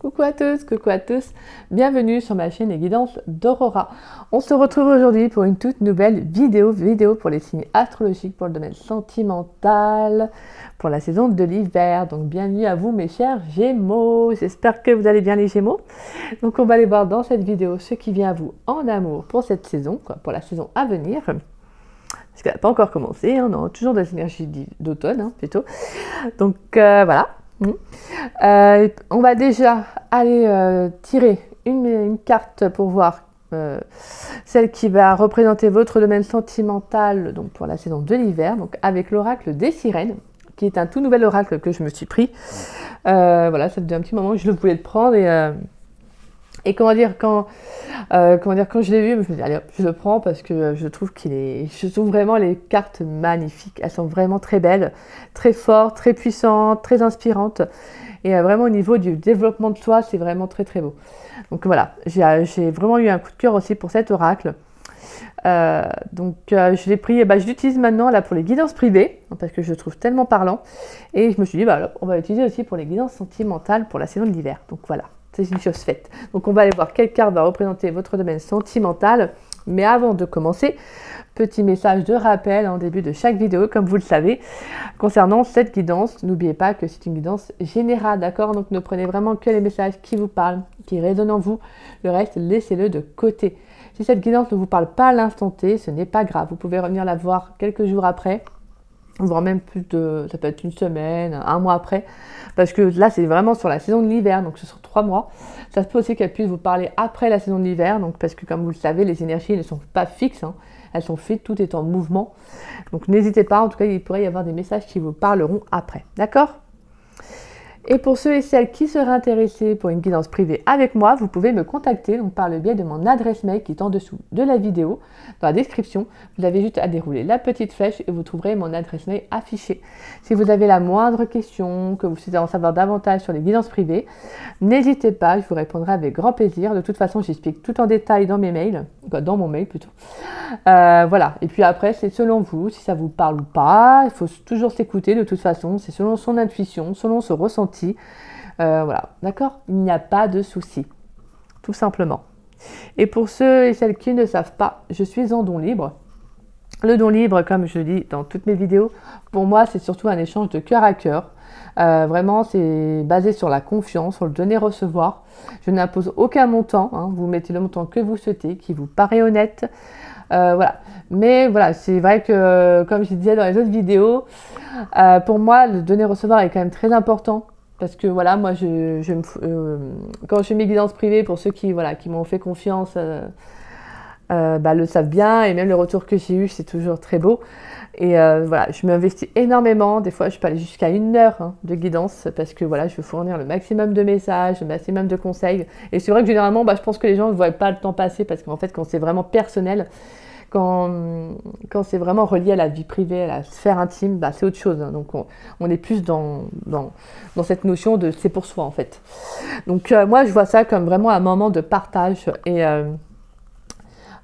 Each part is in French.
Coucou à tous, bienvenue sur ma chaîne Les Guidances d'Aurora. On se retrouve aujourd'hui pour une toute nouvelle vidéo pour les signes astrologiques, pour le domaine sentimental, pour la saison de l'hiver. Donc bienvenue à vous mes chers Gémeaux, j'espère que vous allez bien les Gémeaux. Donc on va aller voir dans cette vidéo ce qui vient à vous en amour pour cette saison, pour la saison à venir. Parce qu'elle n'a pas encore commencé, hein, non, toujours des énergies d'automne hein, plutôt. Donc voilà. On va déjà aller tirer une carte pour voir celle qui va représenter votre domaine sentimental donc pour la saison de l'hiver, donc avec l'oracle des sirènes, qui est un tout nouvel oracle que je me suis pris. Voilà, ça faisait un petit moment que je le voulais prendre et quand je l'ai vu, je me suis dit allez hop, je le prends parce que je trouve vraiment les cartes magnifiques. Elles sont vraiment très belles, très fortes, très puissantes, très inspirantes. Et vraiment au niveau du développement de soi, c'est vraiment très très beau. Donc voilà, j'ai vraiment eu un coup de cœur aussi pour cet oracle. Je l'ai pris, je l'utilise maintenant là pour les guidances privées parce que je le trouve tellement parlant. Et je me suis dit on va l'utiliser aussi pour les guidances sentimentales pour la saison de l'hiver. Donc voilà. C'est une chose faite. Donc on va aller voir quelle carte va représenter votre domaine sentimental. Mais avant de commencer, petit message de rappel en début de chaque vidéo, comme vous le savez, concernant cette guidance. N'oubliez pas que c'est une guidance générale, d'accord? Donc ne prenez vraiment que les messages qui vous parlent, qui résonnent en vous. Le reste, laissez-le de côté. Si cette guidance ne vous parle pas à l'instant T, ce n'est pas grave. Vous pouvez revenir la voir quelques jours après, voire même ça peut être une semaine, un mois après, parce que là c'est vraiment sur la saison de l'hiver, donc ce sont 3 mois. Ça se peut aussi qu'elle puisse vous parler après la saison de l'hiver, donc parce que comme vous le savez, les énergies ne sont pas fixes, hein. Elles sont fluides, tout est en mouvement. Donc n'hésitez pas, en tout cas il pourrait y avoir des messages qui vous parleront après, d'accord ? Et pour ceux et celles qui seraient intéressés pour une guidance privée avec moi, vous pouvez me contacter donc par le biais de mon adresse mail qui est en dessous de la vidéo, dans la description. Vous avez juste à dérouler la petite flèche et vous trouverez mon adresse mail affichée. Si vous avez la moindre question, que vous souhaitez en savoir davantage sur les guidances privées, n'hésitez pas, je vous répondrai avec grand plaisir. De toute façon, j'explique tout en détail dans mes mails, dans mon mail plutôt. Voilà, et puis après, c'est selon vous, si ça vous parle ou pas. Il faut toujours s'écouter de toute façon, c'est selon son intuition, selon son ressenti. Voilà, d'accord? Il n'y a pas de souci, tout simplement. Et pour ceux et celles qui ne savent pas, je suis en don libre. Le don libre, comme je dis dans toutes mes vidéos, pour moi, c'est surtout un échange de cœur à cœur. Vraiment, c'est basé sur la confiance, sur le donner-recevoir. Je n'impose aucun montant, hein. Vous mettez le montant que vous souhaitez, qui vous paraît honnête. Voilà. Mais voilà, c'est vrai que, comme je disais dans les autres vidéos, pour moi, le donner-recevoir est quand même très important. Parce que voilà, moi, quand je fais mes guidances privées, pour ceux qui m'ont fait confiance, le savent bien. Et même le retour que j'ai eu, c'est toujours très beau. Et voilà, je m'investis énormément. Des fois, je peux aller jusqu'à 1 heure hein, de guidance. Parce que voilà, je veux fournir le maximum de messages, le maximum de conseils. Et c'est vrai que généralement, je pense que les gens ne voient pas le temps passer. Parce qu'en fait, quand c'est vraiment personnel, quand c'est vraiment relié à la vie privée, à la sphère intime, c'est autre chose. Hein. Donc on est plus dans cette notion de c'est pour soi en fait. Donc moi je vois ça comme vraiment un moment de partage et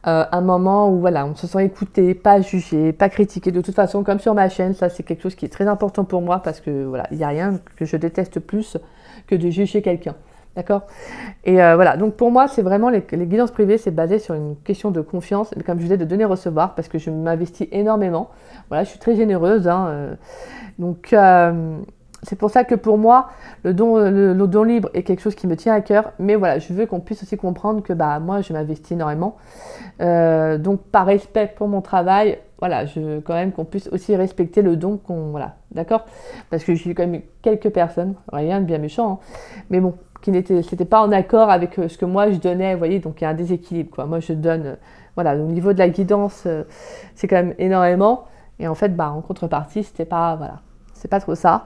un moment où voilà, on se sent écouté, pas jugé, pas critiqué. De toute façon, comme sur ma chaîne, ça c'est quelque chose qui est très important pour moi parce que voilà, il n'y a rien que je déteste plus que de juger quelqu'un. D'accord? Et voilà, donc pour moi, c'est vraiment les guidances privées, c'est basé sur une question de confiance, comme je disais, de donner-recevoir, parce que je m'investis énormément. Voilà, je suis très généreuse. Hein, donc, c'est pour ça que pour moi, le don libre est quelque chose qui me tient à cœur. Mais voilà, je veux qu'on puisse aussi comprendre que moi, je m'investis énormément. Donc, par respect pour mon travail, voilà, je veux quand même qu'on puisse aussi respecter le don voilà, d'accord? Parce que j'ai quand même quelques personnes, rien de bien méchant, hein, mais bon, c'était pas en accord avec ce que moi je donnais, vous voyez, donc il y a un déséquilibre, quoi. Moi je donne, voilà, au niveau de la guidance, c'est quand même énormément, et en fait, en contrepartie, c'était pas, voilà, c'est pas trop ça.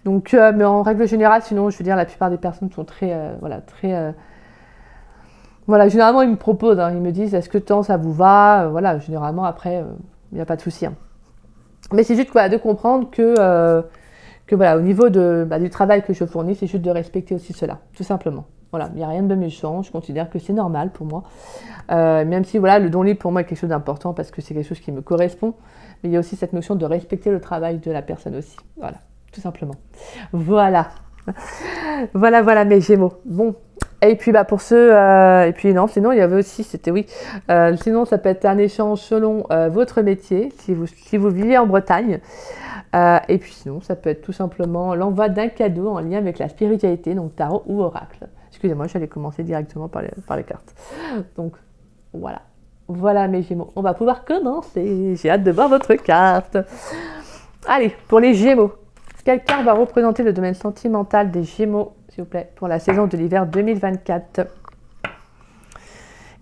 Donc, mais en règle générale, sinon, je veux dire, la plupart des personnes sont très, voilà, généralement ils me proposent, hein, ils me disent, est-ce que temps ça vous va? Voilà, généralement après, il n'y a pas de souci. Hein. Mais c'est juste de comprendre que voilà, au niveau du travail que je fournis, c'est juste de respecter aussi cela, tout simplement. Voilà, il n'y a rien de méchant, je considère que c'est normal pour moi. Même si voilà, le don libre pour moi est quelque chose d'important parce que c'est quelque chose qui me correspond, mais il y a aussi cette notion de respecter le travail de la personne aussi. Voilà, tout simplement. Voilà. Voilà, voilà mes Gémeaux. Bon, et puis bah pour ceux, et puis non, sinon il y avait aussi, c'était oui, sinon ça peut être un échange selon votre métier, si vous vivez en Bretagne. Et puis sinon, ça peut être tout simplement l'envoi d'un cadeau en lien avec la spiritualité, donc tarot ou oracle. Excusez-moi, j'allais commencer directement par les cartes. Donc voilà. Voilà mes Gémeaux, on va pouvoir commencer. J'ai hâte de voir votre carte. Allez, pour les Gémeaux. Quelle carte va représenter le domaine sentimental des Gémeaux, s'il vous plaît, pour la saison de l'hiver 2024?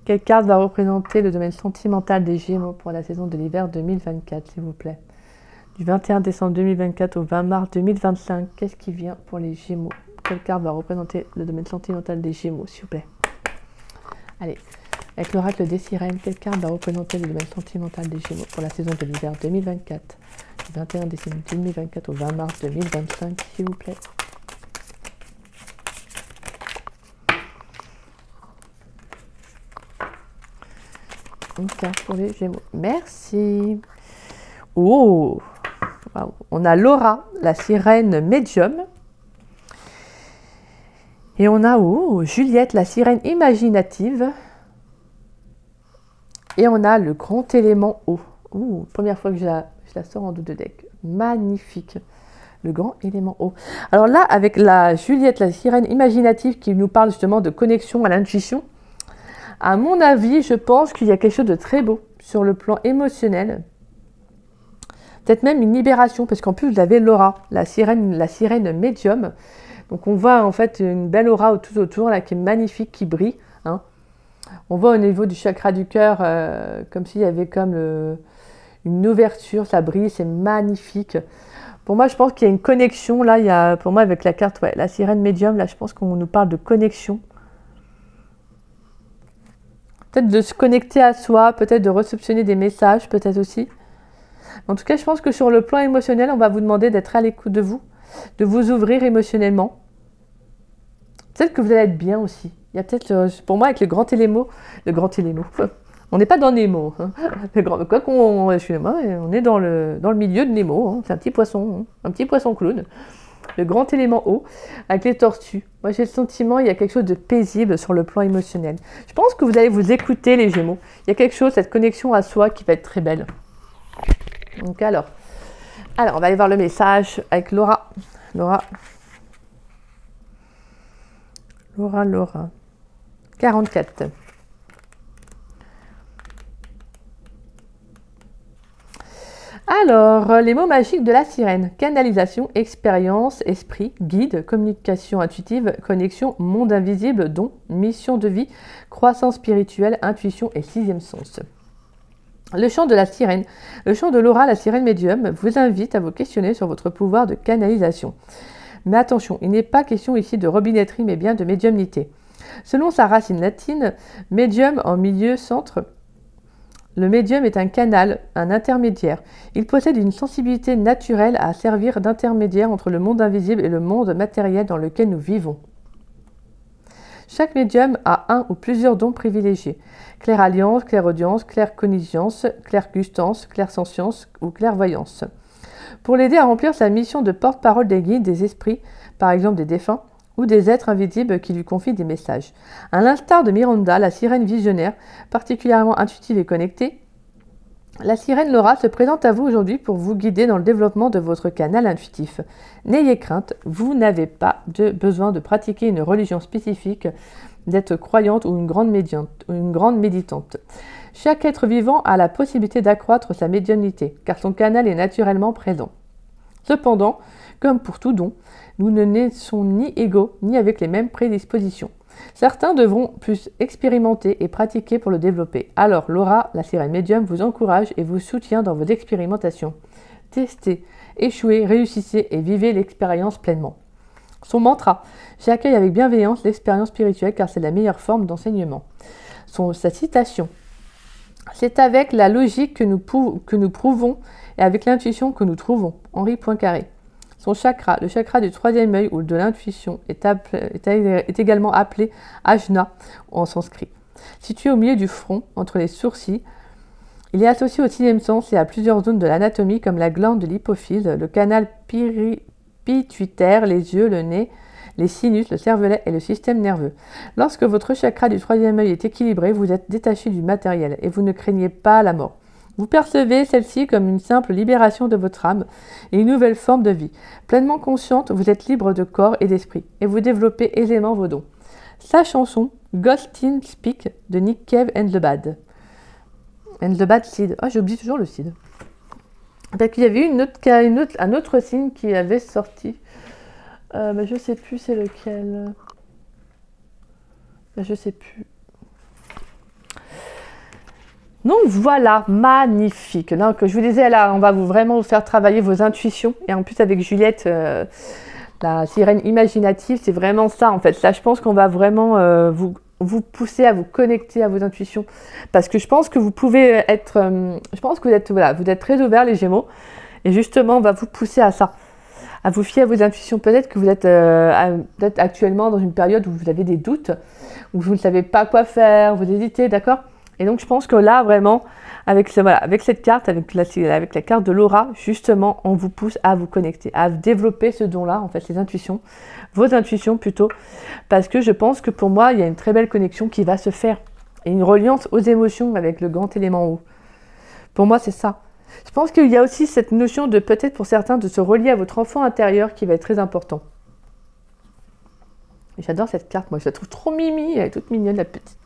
Quelle carte va représenter le domaine sentimental des Gémeaux pour la saison de l'hiver 2024, s'il vous plaît? Du 21 décembre 2024 au 20 mars 2025, qu'est-ce qui vient pour les Gémeaux? Quelle carte va représenter le domaine sentimental des Gémeaux, s'il vous plaît? Allez, avec l'oracle des sirènes, quelle carte va représenter le domaine sentimental des Gémeaux pour la saison de l'hiver 2024? Du 21 décembre 2024 au 20 mars 2025, s'il vous plaît. Une carte pour les Gémeaux. Merci. Oh, wow. On a Laura, la sirène médium. Et on a Juliette, la sirène imaginative. Et on a le grand élément eau. Première fois que je la sors en dos de deck. Magnifique. Le grand élément eau. Alors là, avec la Juliette, la sirène imaginative qui nous parle justement de connexion à l'intuition, à mon avis, je pense qu'il y a quelque chose de très beau sur le plan émotionnel. Peut-être même une libération, parce qu'en plus, vous avez Laura, la sirène médium. Donc on voit en fait une belle aura tout autour, là, qui est magnifique, qui brille. Hein. On voit au niveau du chakra du cœur, comme s'il y avait comme une ouverture, ça brille, c'est magnifique. Pour moi, je pense qu'il y a une connexion, là, il y a, pour moi, avec la carte, ouais, la sirène médium, là, je pense qu'on nous parle de connexion. Peut-être de se connecter à soi, peut-être de réceptionner des messages, peut-être aussi. En tout cas, je pense que sur le plan émotionnel, on va vous demander d'être à l'écoute de vous ouvrir émotionnellement. Peut-être que vous allez être bien aussi. Il y a peut-être, pour moi, avec le grand élément, on n'est pas dans Nemo. Hein. Excusez-moi, on est dans le milieu de Nemo. Hein. C'est un petit poisson, hein. Un petit poisson clown. Le grand élément eau, avec les tortues. Moi, j'ai le sentiment qu'il y a quelque chose de paisible sur le plan émotionnel. Je pense que vous allez vous écouter, les Gémeaux. Il y a quelque chose, cette connexion à soi qui va être très belle. Donc alors, on va aller voir le message avec Laura. Laura. 44. Alors, les mots magiques de la sirène. Canalisation, expérience, esprit, guide, communication intuitive, connexion, monde invisible, don, mission de vie, croissance spirituelle, intuition et sixième sens. Le chant de la sirène. Le chant de Laura, la sirène médium, vous invite à vous questionner sur votre pouvoir de canalisation. Mais attention, il n'est pas question ici de robinetterie, mais bien de médiumnité. Selon sa racine latine, médium en milieu centre, le médium est un canal, un intermédiaire. Il possède une sensibilité naturelle à servir d'intermédiaire entre le monde invisible et le monde matériel dans lequel nous vivons. Chaque médium a un ou plusieurs dons privilégiés. Clairalliance, clairaudience, claircognizance, clairgustance, clairsentience ou clairvoyance. Pour l'aider à remplir sa mission de porte-parole des guides, des esprits, par exemple des défunts, ou des êtres invisibles qui lui confient des messages. À l'instar de Miranda, la sirène visionnaire, particulièrement intuitive et connectée, la sirène Laura se présente à vous aujourd'hui pour vous guider dans le développement de votre canal intuitif. N'ayez crainte, vous n'avez pas besoin de pratiquer une religion spécifique, d'être croyante ou une grande méditante. Chaque être vivant a la possibilité d'accroître sa médiumnité, car son canal est naturellement présent. Cependant, comme pour tout don, nous ne naissons ni égaux, ni avec les mêmes prédispositions. Certains devront plus expérimenter et pratiquer pour le développer. Alors, Laura, la sirène médium, vous encourage et vous soutient dans vos expérimentations. Testez, échouez, réussissez et vivez l'expérience pleinement. Son mantra, j'accueille avec bienveillance l'expérience spirituelle car c'est la meilleure forme d'enseignement. Sa citation, c'est avec la logique que nous prouvons et avec l'intuition que nous trouvons. Henri Poincaré. Son chakra, le chakra du troisième œil ou de l'intuition, est également appelé Ajna en sanskrit. Situé au milieu du front, entre les sourcils, il est associé au sixième sens et à plusieurs zones de l'anatomie comme la glande de l'hypophyse, le canal pituitaire, les yeux, le nez, les sinus, le cervelet et le système nerveux. Lorsque votre chakra du troisième œil est équilibré, vous êtes détaché du matériel et vous ne craignez pas la mort. Vous percevez celle-ci comme une simple libération de votre âme et une nouvelle forme de vie. Pleinement consciente, vous êtes libre de corps et d'esprit et vous développez aisément vos dons. Sa chanson, Ghost in Speak de Nick Cave and the Bad. And the Bad Seed. Ah, j'oublie toujours le seed. Parce qu'il y avait un autre signe qui avait sorti. Mais je sais plus c'est lequel. Je sais plus. Donc voilà, magnifique. Donc je vous disais là, on va vraiment vous faire travailler vos intuitions. Et en plus avec Juliette, la sirène imaginative, c'est vraiment ça en fait. Là, je pense qu'on va vraiment vous pousser à vous connecter à vos intuitions. Parce que je pense que vous pouvez être... je pense que vous êtes très ouverts les Gémeaux. Et justement, on va vous pousser à ça. À vous fier à vos intuitions. Peut-être que vous êtes peut-être actuellement dans une période où vous avez des doutes. Où vous ne savez pas quoi faire, vous hésitez, d'accord ? Et donc, je pense que là, vraiment, avec cette carte, avec la carte de l'aura, justement, on vous pousse à vous connecter, à développer ce don-là, en fait, les intuitions, vos intuitions plutôt, parce que je pense que pour moi, il y a une très belle connexion qui va se faire, et une reliance aux émotions avec le grand élément haut. Pour moi, c'est ça. Je pense qu'il y a aussi cette notion de, peut-être pour certains, de se relier à votre enfant intérieur qui va être très important. Et j'adore cette carte, moi, je la trouve trop mimi, elle est toute mignonne, la petite.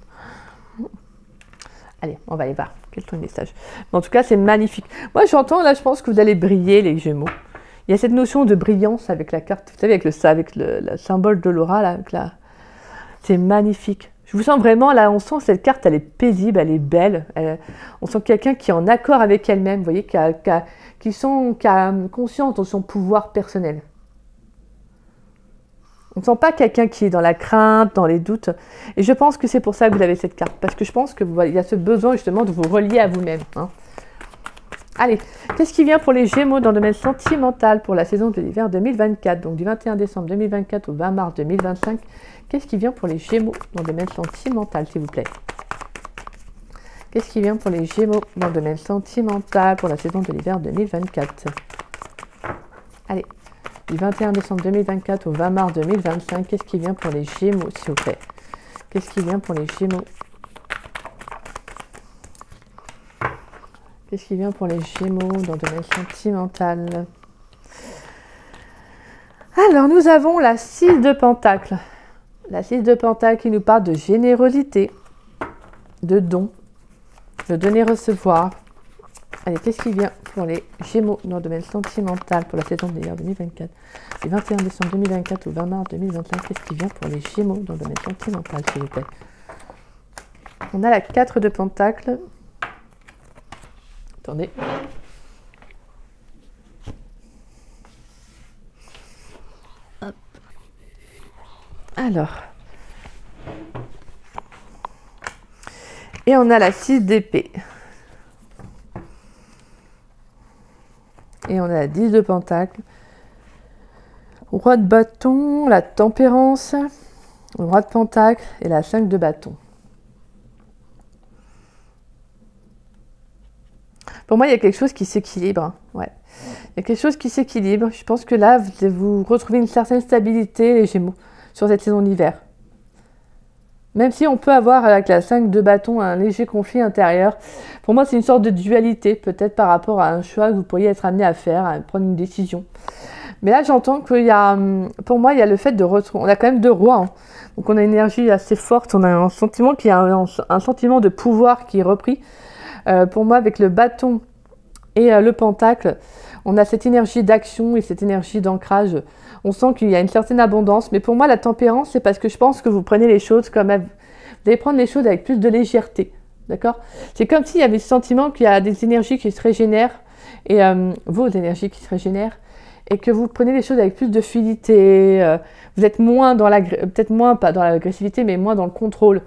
Allez, on va aller voir quel est ton message. Mais en tout cas, c'est magnifique. Moi, j'entends, là, je pense que vous allez briller, les Gémeaux. Il y a cette notion de brillance avec la carte, vous savez, avec le symbole de l'aura, là. C'est magnifique. Je vous sens vraiment, là, on sent cette carte, elle est paisible, elle est belle. On sent quelqu'un qui est en accord avec elle-même, vous voyez, qui a conscience de son pouvoir personnel. On ne sent pas quelqu'un qui est dans la crainte, dans les doutes. Et je pense que c'est pour ça que vous avez cette carte. Parce que je pense qu'il y a ce besoin justement de vous relier à vous-même. Hein. Allez, qu'est-ce qui vient pour les Gémeaux dans le domaine sentimental pour la saison de l'hiver 2024? Donc du 21 décembre 2024 au 20 mars 2025. Qu'est-ce qui vient pour les Gémeaux dans le domaine sentimental, s'il vous plaît? Qu'est-ce qui vient pour les Gémeaux dans le domaine sentimental pour la saison de l'hiver 2024? Allez. Du 21 décembre 2024 au 20 mars 2025, qu'est-ce qui vient pour les Gémeaux, s'il vous plaît? Qu'est-ce qui vient pour les Gémeaux? Qu'est-ce qui vient pour les Gémeaux dans le domaine sentimental? Alors, nous avons la 6 de Pentacles. La 6 de Pentacles qui nous parle de générosité, de dons, de donner-recevoir. Allez, qu'est-ce qui vient pour les Gémeaux dans le domaine sentimental pour la saison de l'hiver 2024? Du 21 décembre 2024 au 20 mars 2025, qu'est-ce qui vient pour les Gémeaux dans le domaine sentimental, s'il vous plaît? On a la 4 de Pentacles. Attendez. Hop. Alors. Et on a la 6 d'épée. Et on a la 10 de Pentacles. Roi de bâton, la tempérance, le roi de Pentacles et la 5 de bâton. Pour moi, il y a quelque chose qui s'équilibre. Ouais. Il y a quelque chose qui s'équilibre. Je pense que là, vous retrouvez une certaine stabilité, les Gémeaux, sur cette saison d'hiver. Même si on peut avoir avec la 5 de bâton un léger conflit intérieur, pour moi c'est une sorte de dualité, peut-être par rapport à un choix que vous pourriez être amené à faire, à prendre une décision. Mais là j'entends qu'il y a, pour moi il y a le fait de retrouver, on a quand même 2 rois, hein. Donc on a une énergie assez forte, on a un sentiment qui a un sentiment de pouvoir qui est repris. Pour moi avec le bâton et le pentacle, on a cette énergie d'action et cette énergie d'ancrage. On sent qu'il y a une certaine abondance, mais pour moi, la tempérance, c'est parce que je pense que vous prenez les choses comme... Vous allez prendre les choses avec plus de légèreté, d'accord? C'est comme s'il y avait ce sentiment qu'il y a des énergies qui se régénèrent, et vos énergies qui se régénèrent, et que vous prenez les choses avec plus de fluidité, vous êtes moins dans peut-être moins, pas dans l'agressivité, mais moins dans le contrôle.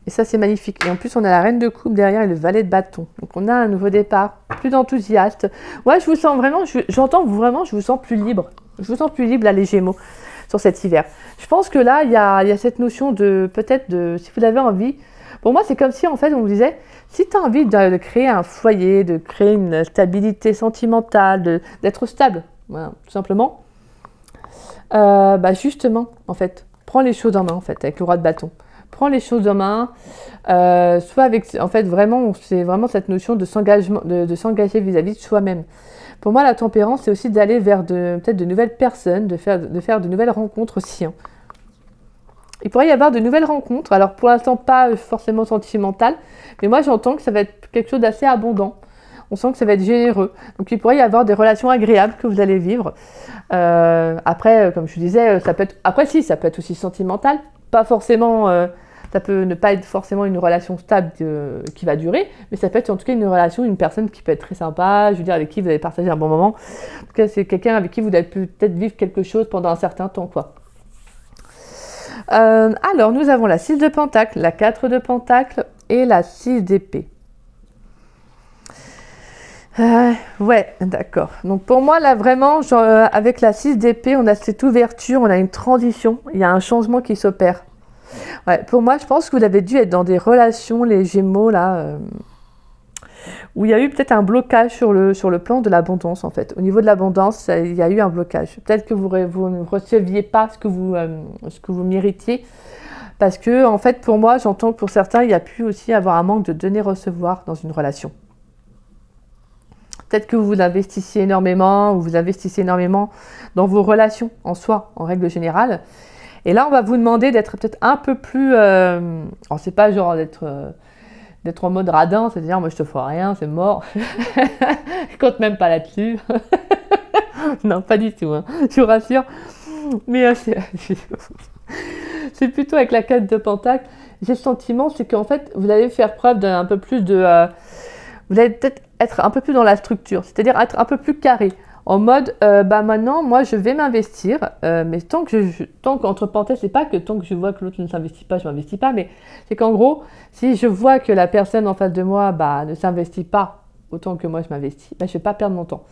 Et ça, c'est magnifique. Et en plus, on a la reine de coupe derrière et le valet de bâton. Donc, on a un nouveau départ, plus enthousiaste. Ouais, je vous sens vraiment, j'entends vraiment, je vous sens plus libre. Je vous sens plus libre, là, les Gémeaux, sur cet hiver. Je pense que là, il y a cette notion de, peut-être, si vous avez envie. Pour moi, c'est comme si, en fait, on vous disait, si tu as envie de créer un foyer, de créer une stabilité sentimentale, d'être stable, voilà, tout simplement. Justement, en fait, prends les choses en main, en fait, avec le roi de bâton. Prends les choses en main, soit avec, en fait, vraiment, c'est vraiment cette notion de s'engager vis-à-vis de soi-même. Pour moi, la tempérance, c'est aussi d'aller vers peut-être de nouvelles personnes, de faire de nouvelles rencontres aussi. Hein. Il pourrait y avoir de nouvelles rencontres, alors pour l'instant pas forcément sentimentales, mais moi j'entends que ça va être quelque chose d'assez abondant. On sent que ça va être généreux. Donc il pourrait y avoir des relations agréables que vous allez vivre. Après, comme je disais, ça peut être aussi sentimental. Pas forcément, ça peut ne pas être forcément une relation stable qui va durer, mais ça peut être en tout cas une personne qui peut être très sympa, je veux dire, avec qui vous allez partager un bon moment. En tout cas, c'est quelqu'un avec qui vous allez peut-être vivre quelque chose pendant un certain temps, quoi. Alors, nous avons la 6 de Pentacle, la 4 de Pentacle et la 6 d'épée. Ouais, d'accord. Donc pour moi, là, vraiment, avec la 6 d'épée, on a cette ouverture, on a une transition, il y a un changement qui s'opère. Ouais, pour moi, je pense que vous avez dû être dans des relations, les Gémeaux, là, où il y a eu peut-être un blocage sur le plan de l'abondance, en fait. Au niveau de l'abondance, il y a eu un blocage. Peut-être que vous ne receviez pas ce que vous méritiez, parce que, en fait, pour moi, j'entends que pour certains, il y a pu aussi avoir un manque de donner-recevoir dans une relation. Peut-être que vous investissiez énormément, ou vous investissez énormément dans vos relations en soi, en règle générale. Et là, on va vous demander d'être peut-être un peu plus... alors, c'est pas genre d'être en mode radin, c'est-à-dire moi je te ferai rien, c'est mort. Je compte même pas là-dessus. Non, pas du tout, hein. Je vous rassure. Mais c'est plutôt avec la 4 de Pentacle. J'ai le sentiment, c'est qu'en fait, vous allez faire preuve d'un peu plus de... vous allez peut-être être un peu plus dans la structure, c'est-à-dire être un peu plus carré. En mode, maintenant, moi, je vais m'investir, mais tant qu'entre parenthèses, c'est pas que tant que je vois que l'autre ne s'investit pas, je m'investis pas, mais c'est qu'en gros, si je vois que la personne en face de moi, ne s'investit pas autant que moi je m'investis, je vais pas perdre mon temps.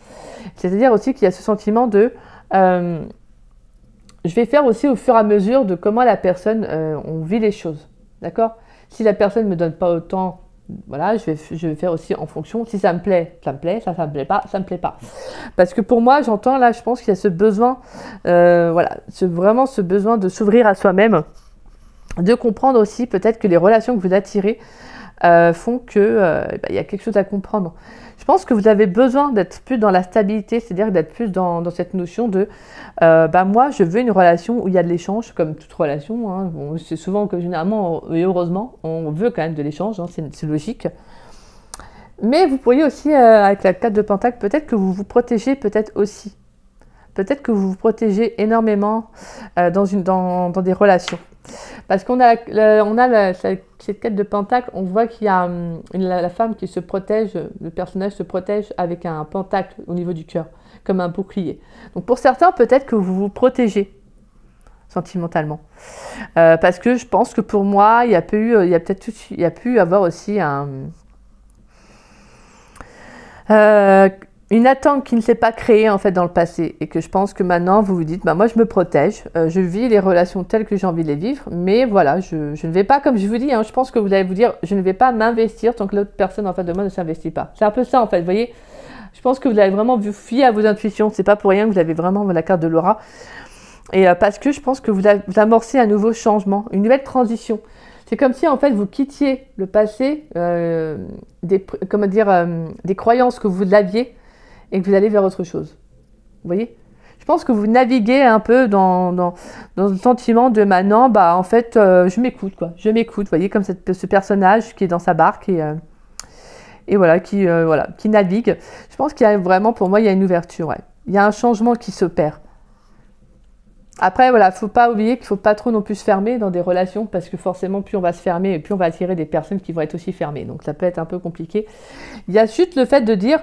C'est-à-dire aussi qu'il y a ce sentiment de, je vais faire aussi au fur et à mesure de comment la personne, on vit les choses, d'accord? Si la personne me donne pas autant, voilà, je vais faire aussi en fonction. Si ça me plaît, ça me plaît. Ça me plaît pas, ça me plaît pas. Parce que pour moi, j'entends là, je pense qu'il y a ce besoin, vraiment ce besoin de s'ouvrir à soi-même, de comprendre aussi peut-être que les relations que vous attirez font que y a quelque chose à comprendre. Je pense que vous avez besoin d'être plus dans la stabilité, c'est-à-dire d'être plus dans cette notion de moi, je veux une relation où il y a de l'échange, comme toute relation. Hein. Bon, c'est souvent que généralement, et heureusement, on veut quand même de l'échange, hein, c'est logique. Mais vous pourriez aussi, avec la 4 de Pentacle, peut-être que vous vous protégez peut-être aussi. Peut-être que vous vous protégez énormément dans des relations. Parce qu'on a, cette 4 de Pentacle, on voit qu'il y a la femme qui se protège, le personnage se protège avec un pentacle au niveau du cœur, comme un bouclier. Donc pour certains, peut-être que vous vous protégez sentimentalement. Parce que je pense que pour moi, il y a pu avoir aussi une attente qui ne s'est pas créée en fait dans le passé et que je pense que maintenant vous vous dites moi je me protège, je vis les relations telles que j'ai envie de les vivre, mais voilà, je ne vais pas, comme je vous dis, hein, je pense que vous allez vous dire je ne vais pas m'investir tant que l'autre personne en face de moi ne s'investit pas. C'est un peu ça en fait, vous voyez, je pense que vous avez vraiment vous fier à vos intuitions, c'est pas pour rien que vous avez vraiment la carte de l'aura, et parce que je pense que vous amorcez un nouveau changement, une nouvelle transition. C'est comme si en fait vous quittiez le passé, des croyances que vous aviez, et que vous allez vers autre chose. Vous voyez? Je pense que vous naviguez un peu dans le sentiment de maintenant, en fait, je m'écoute, quoi. Je m'écoute, vous voyez, comme ce personnage qui est dans sa barque et voilà, qui navigue. Je pense qu'il y a vraiment, pour moi, il y a une ouverture, ouais. Il y a un changement qui s'opère. Après, voilà, faut pas oublier qu'il faut pas trop non plus se fermer dans des relations parce que forcément, plus on va se fermer et plus on va attirer des personnes qui vont être aussi fermées. Donc, ça peut être un peu compliqué. Il y a juste le fait de dire,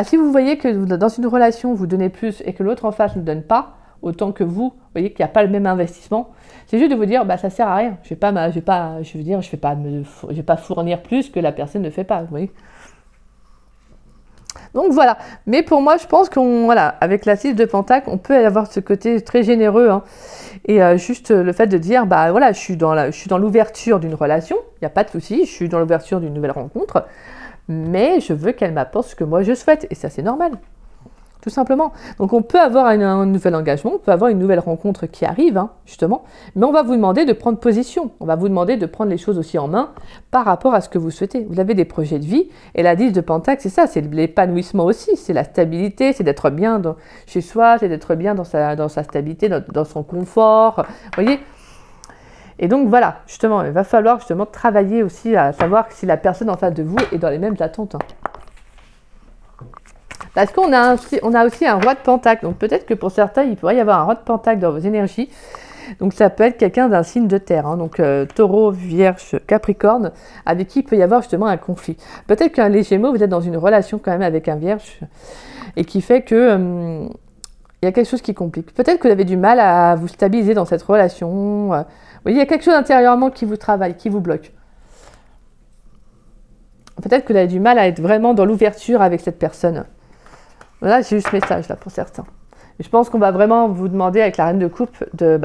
si vous voyez que dans une relation, vous donnez plus et que l'autre en face ne donne pas autant que vous voyez qu'il n'y a pas le même investissement, c'est juste de vous dire, ça sert à rien. Je vais pas fournir plus que la personne ne fait pas, vous voyez. Donc voilà, mais pour moi je pense avec la 6 de Pentacle, on peut avoir ce côté très généreux, hein. Et juste le fait de dire, je suis dans l'ouverture d'une relation, il n'y a pas de souci, je suis dans l'ouverture d'une nouvelle rencontre, mais je veux qu'elle m'apporte ce que moi je souhaite, et ça c'est normal. tout simplement. Donc on peut avoir un nouvel engagement, on peut avoir une nouvelle rencontre qui arrive, hein, justement, mais on va vous demander de prendre position, on va vous demander de prendre les choses aussi en main par rapport à ce que vous souhaitez. Vous avez des projets de vie, et la 10 de Pentacle, c'est ça, c'est l'épanouissement aussi, c'est la stabilité, c'est d'être bien chez soi, c'est d'être bien dans sa stabilité, dans son confort, vous voyez. Et donc voilà, justement, il va falloir justement travailler aussi à savoir si la personne en face de vous est dans les mêmes attentes, hein. Parce qu'on a aussi un roi de Pentacle. Donc peut-être que pour certains, il pourrait y avoir un roi de Pentacle dans vos énergies. Donc ça peut être quelqu'un d'un signe de terre. Hein. Donc Taureau, Vierge, Capricorne, avec qui il peut y avoir justement un conflit. Peut-être qu'un les Gémeaux, vous êtes dans une relation quand même avec un Vierge. Et qui fait que il y a quelque chose qui complique. Peut-être que vous avez du mal à vous stabiliser dans cette relation. Vous voyez, il y a quelque chose intérieurement qui vous travaille, qui vous bloque. Peut-être que vous avez du mal à être vraiment dans l'ouverture avec cette personne. Voilà, j'ai eu ce message là pour certains. Et je pense qu'on va vraiment vous demander avec la reine de coupe de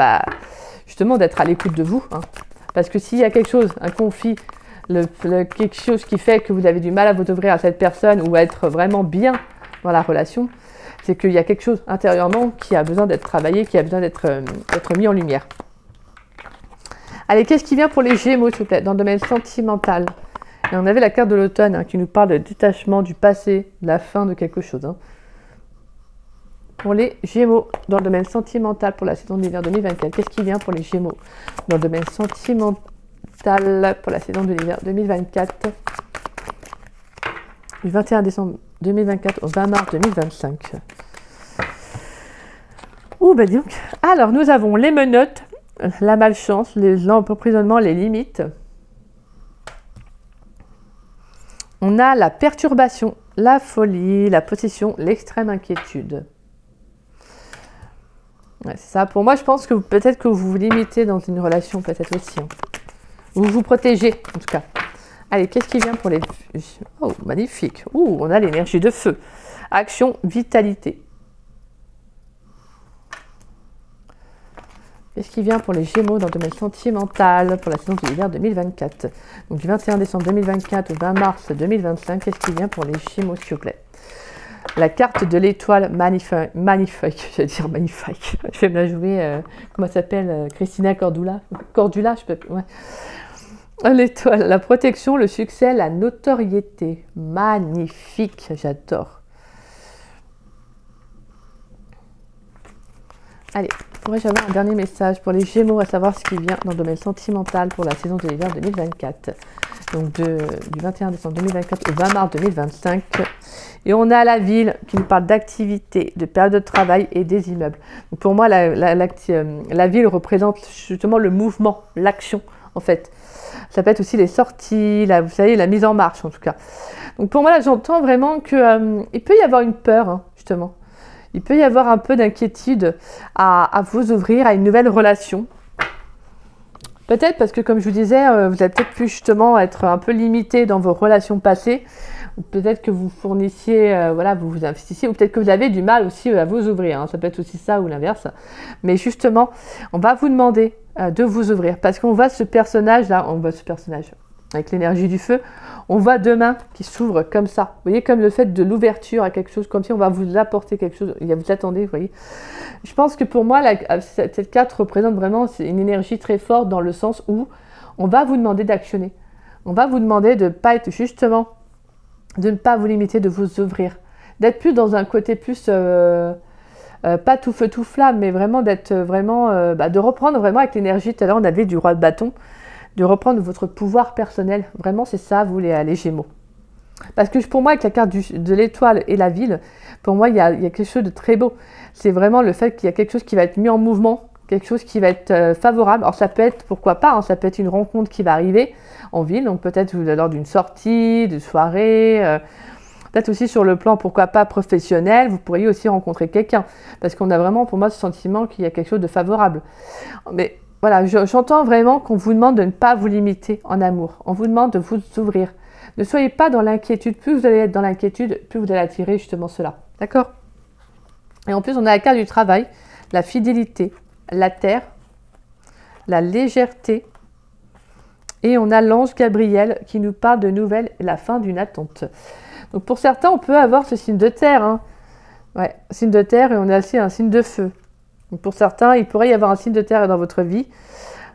justement d'être à l'écoute de vous. Hein. Parce que s'il y a quelque chose, un conflit, quelque chose qui fait que vous avez du mal à vous ouvrir à cette personne ou à être vraiment bien dans la relation, c'est qu'il y a quelque chose intérieurement qui a besoin d'être travaillé, qui a besoin d'être mis en lumière. Allez, qu'est-ce qui vient pour les Gémeaux, s'il vous plaît, dans le domaine sentimental? Et on avait la carte de l'automne hein, qui nous parle de détachement du passé, de la fin de quelque chose. Hein. Pour les Gémeaux, dans le domaine sentimental, pour la saison de l'hiver 2024, qu'est-ce qui vient pour les Gémeaux? Dans le domaine sentimental, pour la saison de l'hiver 2024, du 21 décembre 2024 au 20 mars 2025. Ouh, ben donc. Alors, nous avons les menottes, la malchance, l'emprisonnement, les limites. On a la perturbation, la folie, la possession, l'extrême inquiétude. Ouais, c'est ça. Pour moi, je pense que peut-être que vous vous limitez dans une relation, peut-être aussi. Hein. Vous vous protégez, en tout cas. Allez, qu'est-ce qui vient pour les... Oh, magnifique. Ouh, on a l'énergie de feu. Action, vitalité. Qu'est-ce qui vient pour les Gémeaux dans le domaine sentimental pour la saison de l'hiver 2024? Donc du 21 décembre 2024 au 20 mars 2025, qu'est-ce qui vient pour les Gémeaux, s'il vous plaît? La carte de l'étoile magnifique, je vais dire magnifique. Je vais me la jouer, comment elle s'appelle, Christina Cordula, je peux, ouais. L'étoile, la protection, le succès, la notoriété. Magnifique, j'adore. Allez, pourrais-je avoir un dernier message pour les Gémeaux, à savoir ce qui vient dans le domaine sentimental pour la saison de l'hiver 2024. Donc du 21 décembre 2024 au 20 mars 2025. Et on a la ville qui nous parle d'activité, de période de travail et des immeubles. Donc pour moi, la ville représente justement le mouvement, l'action en fait. Ça peut être aussi les sorties, vous savez, la mise en marche en tout cas. Donc pour moi, là, j'entends vraiment qu'il peut y avoir une peur, hein, justement. Il peut y avoir un peu d'inquiétude à vous ouvrir à une nouvelle relation. Peut-être parce que, comme je vous disais, vous avez peut-être pu justement être un peu limité dans vos relations passées. Peut-être que vous fournissiez, voilà, vous vous investissiez, ou peut-être que vous avez du mal aussi à vous ouvrir. Hein. Ça peut être aussi ça ou l'inverse. Mais justement, on va vous demander de vous ouvrir. Parce qu'on voit ce personnage-là, on voit ce personnage avec l'énergie du feu, on voit deux mains qui s'ouvrent comme ça. Vous voyez, comme le fait de l'ouverture à quelque chose, comme si on va vous apporter quelque chose. Vous attendez, vous voyez. Je pense que pour moi, cette carte représente vraiment une énergie très forte dans le sens où on va vous demander d'actionner. On va vous demander de ne pas être justement, de ne pas vous limiter, de vous ouvrir. D'être plus dans un côté plus, pas tout feu, tout flamme, mais vraiment d'être vraiment, de reprendre vraiment avec l'énergie. Tout à l'heure, on avait du roi de bâton. De reprendre votre pouvoir personnel. Vraiment, c'est ça, vous, les Gémeaux. Parce que pour moi, avec la carte de l'étoile et la ville, pour moi, il y a quelque chose de très beau. C'est vraiment le fait qu'il y a quelque chose qui va être mis en mouvement, quelque chose qui va être favorable. Alors, ça peut être, pourquoi pas, hein, ça peut être une rencontre qui va arriver en ville, donc peut-être lors d'une sortie, de soirée, peut-être aussi sur le plan, pourquoi pas, professionnel, vous pourriez aussi rencontrer quelqu'un. Parce qu'on a vraiment, pour moi, ce sentiment qu'il y a quelque chose de favorable. Mais voilà, j'entends vraiment qu'on vous demande de ne pas vous limiter en amour. On vous demande de vous ouvrir. Ne soyez pas dans l'inquiétude. Plus vous allez être dans l'inquiétude, plus vous allez attirer justement cela. D'accord? Et en plus, on a la carte du travail, la fidélité, la terre, la légèreté. Et on a l'ange Gabriel qui nous parle de nouvelles et la fin d'une attente. Donc pour certains, on peut avoir ce signe de terre. Hein. Ouais, signe de terre et on a aussi un signe de feu. Donc pour certains, il pourrait y avoir un signe de terre dans votre vie.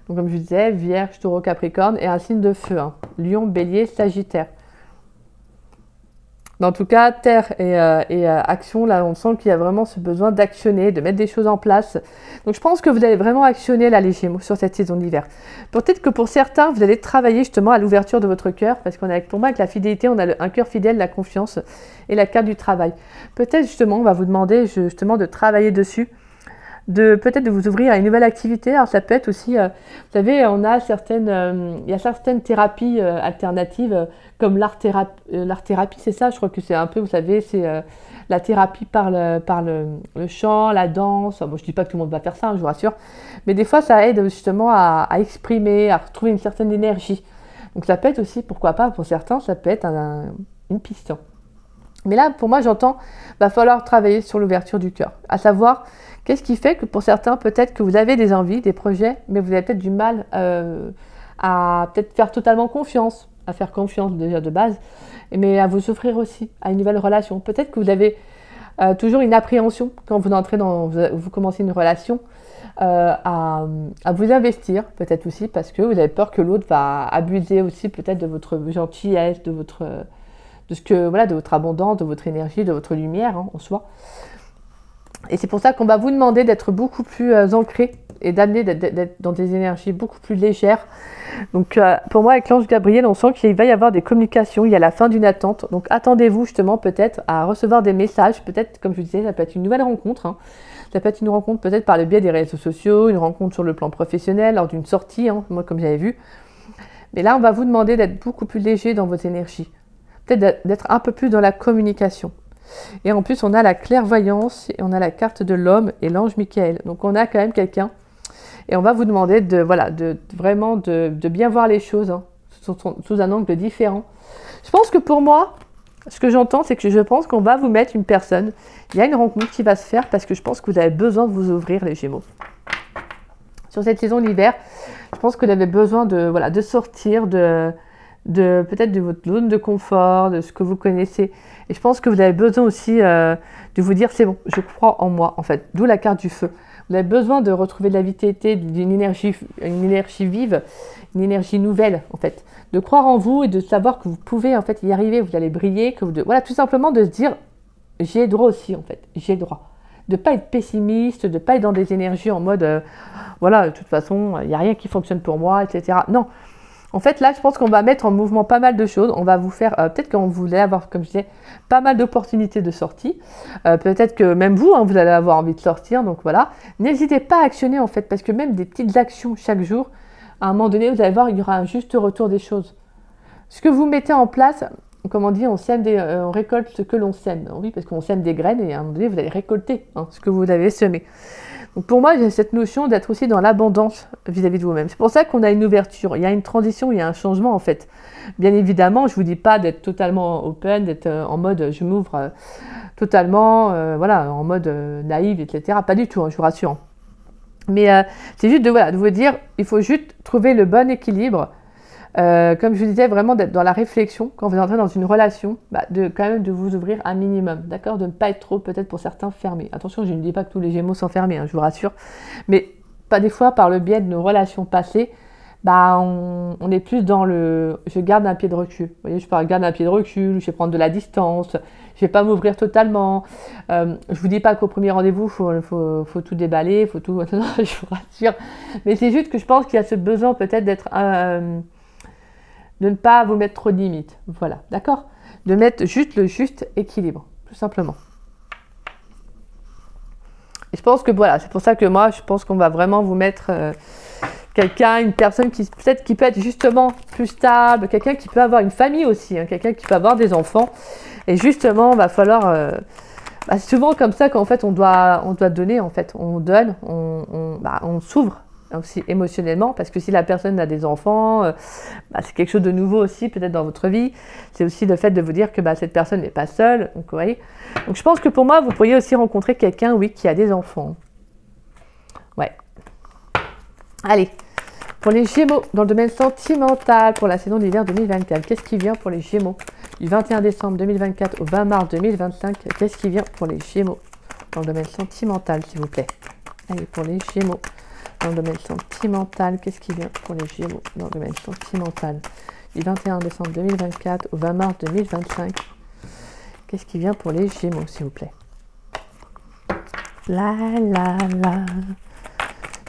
Donc comme je disais, Vierge, Taureau, Capricorne et un signe de feu. Hein. Lion, Bélier, Sagittaire. Mais en tout cas, terre et action, là, on sent qu'il y a vraiment ce besoin d'actionner, de mettre des choses en place. Donc je pense que vous allez vraiment actionner là, les Gémeaux sur cette saison d'hiver. Peut-être que pour certains, vous allez travailler justement à l'ouverture de votre cœur, parce qu'on a, pour moi, avec la fidélité, on a un cœur fidèle, la confiance et la carte du travail. Peut-être justement, on va vous demander justement de travailler dessus, peut-être de vous ouvrir à une nouvelle activité. Alors ça peut être aussi, vous savez, on a il y a certaines thérapies alternatives comme l'art-thérapie, c'est ça, je crois que c'est un peu, vous savez, c'est la thérapie par le chant, la danse. Bon, je dis pas que tout le monde va faire ça, hein, je vous rassure, mais des fois ça aide justement à exprimer, à retrouver une certaine énergie. Donc ça peut être aussi, pourquoi pas, pour certains, ça peut être une piste. Mais là, pour moi, j'entends, va falloir travailler sur l'ouverture du cœur, à savoir, qu'est-ce qui fait que pour certains, peut-être que vous avez des envies, des projets, mais vous avez peut-être du mal à peut-être faire totalement confiance, à faire confiance déjà de base, mais à vous offrir aussi à une nouvelle relation. Peut-être que vous avez toujours une appréhension quand vous entrez vous commencez une relation, à vous investir, peut-être aussi parce que vous avez peur que l'autre va abuser aussi peut-être de votre gentillesse, de votre abondance, de votre énergie, de votre lumière en soi. Et c'est pour ça qu'on va vous demander d'être beaucoup plus ancré et d'être dans des énergies beaucoup plus légères. Donc pour moi, avec l'ange Gabriel, on sent qu'il va y avoir des communications, il y a la fin d'une attente. Donc attendez-vous justement peut-être à recevoir des messages, peut-être comme je vous disais, ça peut être une nouvelle rencontre. Hein. Ça peut être une rencontre peut-être par le biais des réseaux sociaux, une rencontre sur le plan professionnel, lors d'une sortie, hein, moi comme j'avais vu. Mais là, on va vous demander d'être beaucoup plus léger dans vos énergies. Peut-être d'être un peu plus dans la communication. Et en plus, on a la clairvoyance, et on a la carte de l'homme et l'ange Michael. Donc on a quand même quelqu'un. Et on va vous demander de vraiment bien voir les choses hein, sous un angle différent. Je pense que pour moi, ce que j'entends, c'est que je pense qu'on va vous mettre une personne. Il y a une rencontre qui va se faire parce que je pense que vous avez besoin de vous ouvrir, les Gémeaux. Sur cette saison d'hiver, je pense que vous avez besoin de sortir peut-être de votre zone de confort, de ce que vous connaissez. Et je pense que vous avez besoin aussi de vous dire, c'est bon, je crois en moi, en fait. D'où la carte du feu. Vous avez besoin de retrouver de la vitalité, d'une énergie vive, une énergie nouvelle, en fait. De croire en vous et de savoir que vous pouvez, en fait, y arriver, vous allez briller. Tout simplement de se dire, j'ai droit aussi, en fait, j'ai droit. De ne pas être pessimiste, de ne pas être dans des énergies en mode, de toute façon, il n'y a rien qui fonctionne pour moi, etc. Non. En fait, là, je pense qu'on va mettre en mouvement pas mal de choses. On va vous faire, peut-être qu'on voulait avoir, comme je disais, pas mal d'opportunités de sortie. Peut-être que même vous, hein, vous allez avoir envie de sortir. Donc voilà. N'hésitez pas à actionner, en fait, parce que même des petites actions chaque jour, à un moment donné, vous allez voir, il y aura un juste retour des choses. Ce que vous mettez en place, comme on dit, on récolte ce que l'on sème. Oui, parce qu'on sème des graines et à un moment donné, vous allez récolter ce que vous avez semé. Donc pour moi, j'ai cette notion d'être aussi dans l'abondance vis-à-vis de vous-même. C'est pour ça qu'on a une ouverture, il y a une transition, il y a un changement en fait. Bien évidemment, je ne vous dis pas d'être totalement open, d'être en mode je m'ouvre totalement, en mode naïve, etc. Pas du tout, hein, je vous rassure. Mais c'est juste de vous dire, il faut juste trouver le bon équilibre. Comme je vous disais, vraiment d'être dans la réflexion quand vous entrez dans une relation, quand même de vous ouvrir un minimum, d'accord, de ne pas être trop peut-être pour certains fermés. Attention, je ne dis pas que tous les Gémeaux sont fermés, hein, je vous rassure, mais pas des fois par le biais de nos relations passées, on est plus dans le je garde un pied de recul. Vous voyez, je garde un pied de recul, je vais prendre de la distance, je vais pas m'ouvrir totalement. Je vous dis pas qu'au premier rendez-vous, faut tout déballer, faut tout. Non, je vous rassure. Mais c'est juste que je pense qu'il y a ce besoin peut-être d'être de ne pas vous mettre trop de limites. Voilà, d'accord? De mettre juste le juste équilibre, tout simplement. Et je pense que c'est pour ça que moi, je pense qu'on va vraiment vous mettre une personne qui peut être justement plus stable, quelqu'un qui peut avoir une famille aussi, hein, quelqu'un qui peut avoir des enfants. Et justement, il va falloir... c'est souvent comme ça qu'en fait, on doit donner, en fait. On donne, on s'ouvre aussi émotionnellement, parce que si la personne a des enfants, c'est quelque chose de nouveau aussi peut-être dans votre vie. C'est aussi le fait de vous dire que cette personne n'est pas seule. Donc, vous voyez. Donc je pense que pour moi, vous pourriez aussi rencontrer quelqu'un, oui, qui a des enfants. Ouais. Allez, pour les Gémeaux, dans le domaine sentimental, pour la saison d'hiver 2024, qu'est-ce qui vient pour les Gémeaux du 21 décembre 2024 au 20 mars 2025. Qu'est-ce qui vient pour les Gémeaux dans le domaine sentimental, s'il vous plaît? Allez, pour les Gémeaux dans le domaine sentimental, qu'est-ce qui vient pour les Gémeaux dans le domaine sentimental du 21 décembre 2024 au 20 mars 2025? Qu'est-ce qui vient pour les Gémeaux, s'il vous plaît? La la la.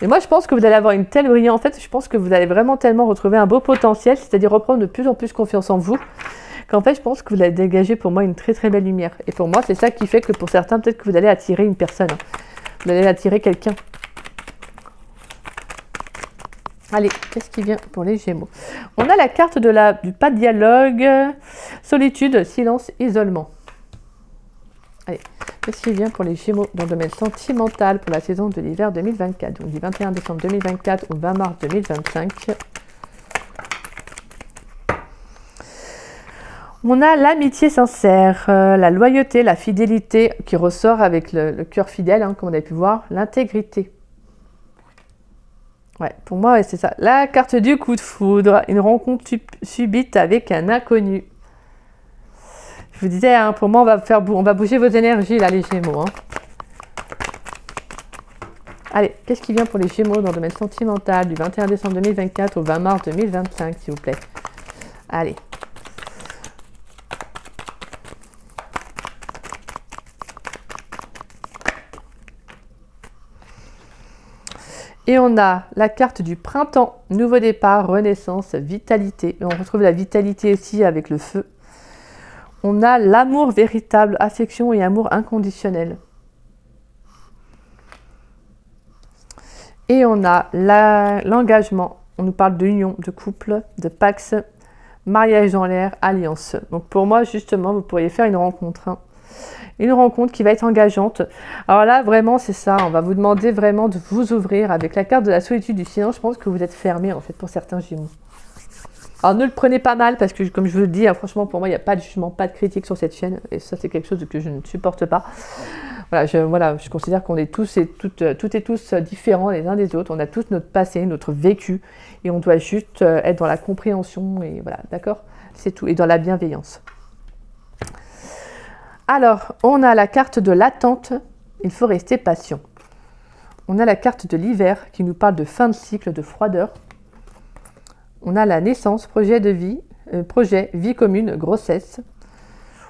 Et moi, je pense que vous allez avoir une telle brillance. En fait, je pense que vous allez vraiment tellement retrouver un beau potentiel, c'est-à-dire reprendre de plus en plus confiance en vous, qu'en fait, je pense que vous allez dégager pour moi une très très belle lumière. Et pour moi, c'est ça qui fait que pour certains, peut-être que vous allez attirer une personne. Vous allez attirer quelqu'un. Allez, qu'est-ce qui vient pour les Gémeaux? On a la carte du pas de dialogue, solitude, silence, isolement. Allez, qu'est-ce qui vient pour les Gémeaux dans le domaine sentimental pour la saison de l'hiver 2024, donc du 21 décembre 2024 au 20 mars 2025. On a l'amitié sincère, la loyauté, la fidélité qui ressort avec le cœur fidèle, hein, comme on a pu voir, l'intégrité. Ouais, pour moi, ouais, c'est ça. La carte du coup de foudre, une rencontre subite avec un inconnu. Je vous disais, hein, pour moi, on va bouger vos énergies, là, les Gémeaux. Hein. Allez, qu'est-ce qui vient pour les Gémeaux dans le domaine sentimental du 21 décembre 2024 au 20 mars 2025, s'il vous plaît? Allez. Et on a la carte du printemps, nouveau départ, renaissance, vitalité. Et on retrouve la vitalité aussi avec le feu. On a l'amour véritable, affection et amour inconditionnel. Et on a l'engagement. On nous parle d'union, de couple, de pax, mariage dans l'air, alliance. Donc pour moi, justement, vous pourriez faire une rencontre. Hein. Une rencontre qui va être engageante. Alors là, vraiment, c'est ça. On va vous demander vraiment de vous ouvrir. Avec la carte de la solitude du silence, je pense que vous êtes fermé, en fait, pour certains Gémeaux. Alors ne le prenez pas mal parce que comme je vous le dis, hein, franchement pour moi il n'y a pas de jugement, pas de critique sur cette chaîne et ça c'est quelque chose que je ne supporte pas. Voilà, je considère qu'on est tous et toutes et tous différents les uns des autres, on a tous notre passé, notre vécu et on doit juste être dans la compréhension et voilà, d'accord? C'est tout, et dans la bienveillance. Alors, on a la carte de l'attente, il faut rester patient. On a la carte de l'hiver qui nous parle de fin de cycle, de froideur. On a la naissance, projet de vie, vie commune, grossesse.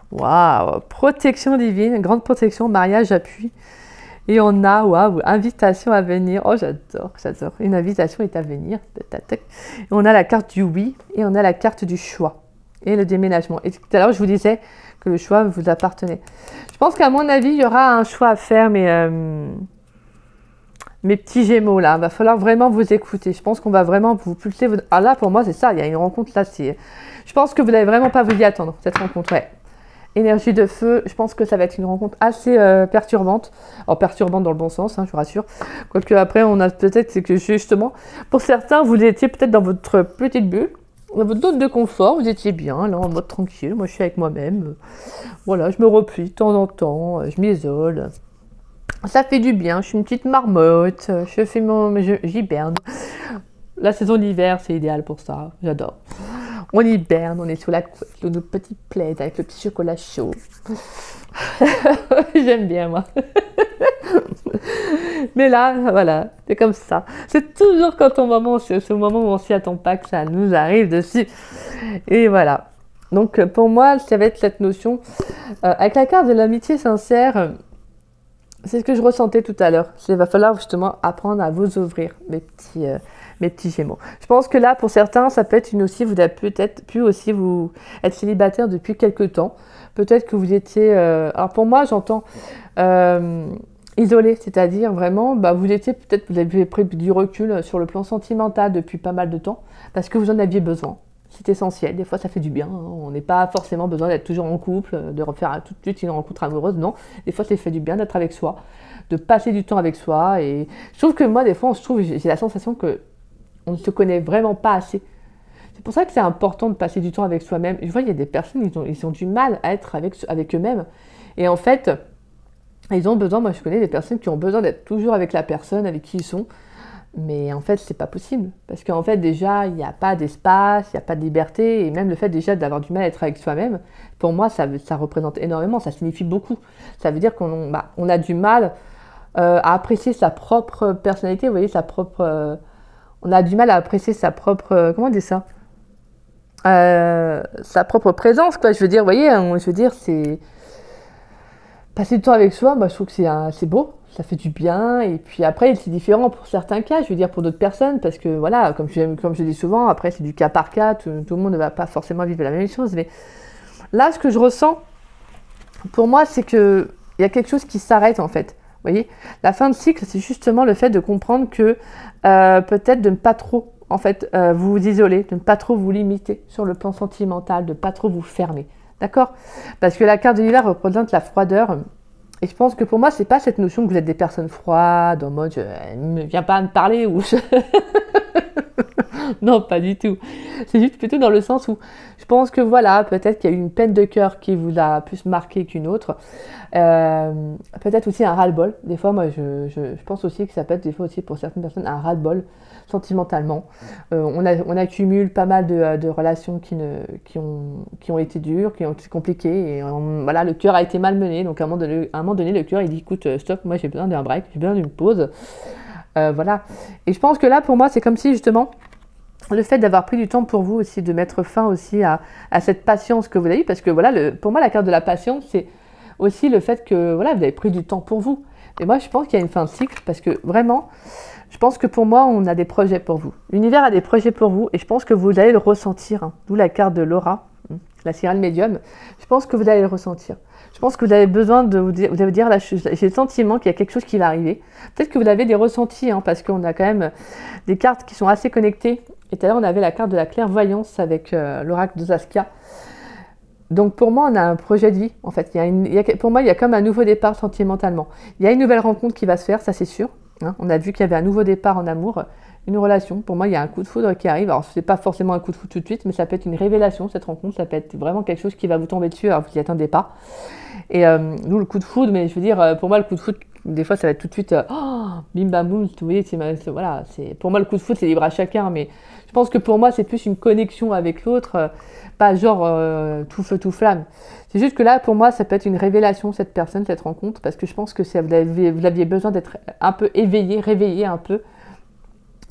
Waouh, protection divine, grande protection, mariage, appui. Et on a, waouh, invitation à venir. Oh, j'adore, j'adore. Une invitation est à venir. Et on a la carte du oui et on a la carte du choix et le déménagement. Et tout à l'heure, je vous disais que le choix vous appartenait. Je pense qu'à mon avis, il y aura un choix à faire, mais mes petits Gémeaux, là, il va falloir vraiment vous écouter. Je pense qu'on va vraiment vous pulser. Ah là, pour moi, c'est ça. Il y a une rencontre là. Je pense que vous n'allez vraiment pas vous y attendre, cette rencontre. Ouais. Énergie de feu. Je pense que ça va être une rencontre assez perturbante. Alors, perturbante dans le bon sens, hein, je vous rassure. Quoique après, on a peut-être, c'est que justement, pour certains, vous étiez peut-être dans votre petite bulle, dans votre zone de confort. Vous étiez bien, là, en mode tranquille. Moi, je suis avec moi-même. Voilà, je me replie de temps en temps. Je m'isole. Ça fait du bien, je suis une petite marmotte, j'hiberne. La saison d'hiver, c'est idéal pour ça, j'adore. On hiberne, on est sous la couette, sous nos petites plaids avec le petit chocolat chaud. J'aime bien, moi. Mais là, voilà, c'est comme ça. C'est toujours quand au moment où on s'y attend pas que ça nous arrive dessus. Et voilà. Donc, pour moi, ça va être cette notion. Avec la carte de l'amitié sincère, c'est ce que je ressentais tout à l'heure. Il va falloir justement apprendre à vous ouvrir, mes petits Gémeaux. Je pense que là, pour certains, ça peut être vous avez peut-être pu aussi vous être célibataire depuis quelques temps. Peut-être que vous étiez... alors pour moi, j'entends isolé, c'est-à-dire vraiment, vous avez pris du recul sur le plan sentimental depuis pas mal de temps, parce que vous en aviez besoin. C'est essentiel, des fois ça fait du bien, hein. On n'est pas forcément besoin d'être toujours en couple, de refaire tout de suite une rencontre amoureuse, non. Des fois ça fait du bien d'être avec soi, de passer du temps avec soi, et je trouve que moi des fois j'ai la sensation que on ne se connaît vraiment pas assez. C'est pour ça que c'est important de passer du temps avec soi-même. Je vois il y a des personnes, ils ont du mal à être avec eux-mêmes, et en fait ils ont besoin, moi je connais des personnes qui ont besoin d'être toujours avec la personne avec qui ils sont, Mais en fait, c'est pas possible. Parce qu'en fait, déjà, il n'y a pas d'espace, il n'y a pas de liberté. Et même le fait déjà d'avoir du mal à être avec soi-même, pour moi, ça représente énormément, ça signifie beaucoup. Ça veut dire on a du mal à apprécier sa propre personnalité, vous voyez, on a du mal à apprécier sa propre... comment on dit ça sa propre présence, quoi. Je veux dire, vous voyez, je veux dire, c'est... Passer du temps avec soi, je trouve que c'est beau, ça fait du bien. Et puis après, c'est différent pour certains cas, je veux dire, pour d'autres personnes, parce que voilà, comme je dis souvent, après, c'est du cas par cas, tout le monde ne va pas forcément vivre la même chose. Mais là, ce que je ressens, pour moi, c'est qu'il y a quelque chose qui s'arrête, en fait. Vous voyez, la fin de cycle, c'est justement le fait de comprendre que peut-être de ne pas trop, en fait, vous isoler, de ne pas trop vous limiter sur le plan sentimental, de ne pas trop vous fermer. D'accord? Parce que la carte de l'hiver représente la froideur. Et je pense que pour moi, c'est pas cette notion que vous êtes des personnes froides, en mode ne viens pas me parler ou non, pas du tout. C'est juste plutôt dans le sens où je pense que voilà, peut-être qu'il y a eu une peine de cœur qui vous a plus marqué qu'une autre. Peut-être aussi un ras-le-bol. Des fois, moi, je pense aussi que ça peut être des fois aussi pour certaines personnes un ras-le-bol sentimentalement. On accumule pas mal de relations qui ont été dures, qui ont été compliquées. Et voilà, le cœur a été malmené. Donc à un moment donné, le cœur, il dit, écoute, stop, moi j'ai besoin d'un break, j'ai besoin d'une pause. Voilà. Et je pense que là, pour moi, c'est comme si justement... le fait d'avoir pris du temps pour vous aussi, de mettre fin aussi à cette patience que vous avez eue, parce que voilà, pour moi, la carte de la patience, c'est aussi le fait que voilà, vous avez pris du temps pour vous. Et moi, je pense qu'il y a une fin de cycle, parce que vraiment, je pense que pour moi, on a des projets pour vous. L'univers a des projets pour vous, et je pense que vous allez le ressentir. Hein. D'où la carte de Laura, la Sirène médium. Je pense que vous allez le ressentir. Je pense que vous avez besoin de vous dire là, j'ai le sentiment qu'il y a quelque chose qui va arriver. Peut-être que vous avez des ressentis, hein, parce qu'on a quand même des cartes qui sont assez connectées. Et tout à l'heure, on avait la carte de la clairvoyance avec l'oracle de Saskia. Donc pour moi, on a un projet de vie, en fait. Pour moi, il y a comme un nouveau départ sentimentalement. Il y a une nouvelle rencontre qui va se faire, ça c'est sûr. Hein. On a vu qu'il y avait un nouveau départ en amour, une relation. Pour moi, il y a un coup de foudre qui arrive. Alors, ce n'est pas forcément un coup de foudre tout de suite, mais ça peut être une révélation, cette rencontre. Ça peut être vraiment quelque chose qui va vous tomber dessus, alors vous n'y attendez pas. Et nous, le coup de foudre, mais je veux dire, pour moi, le coup de foudre, des fois, ça va être tout de suite, bim bam boum, vous voyez, voilà, pour moi, le coup de foudre, c'est libre à chacun, mais je pense que pour moi, c'est plus une connexion avec l'autre, pas genre tout feu, tout flamme. C'est juste que là, pour moi, ça peut être une révélation, cette personne, cette rencontre, parce que je pense que vous aviez besoin d'être un peu éveillé, réveillé un peu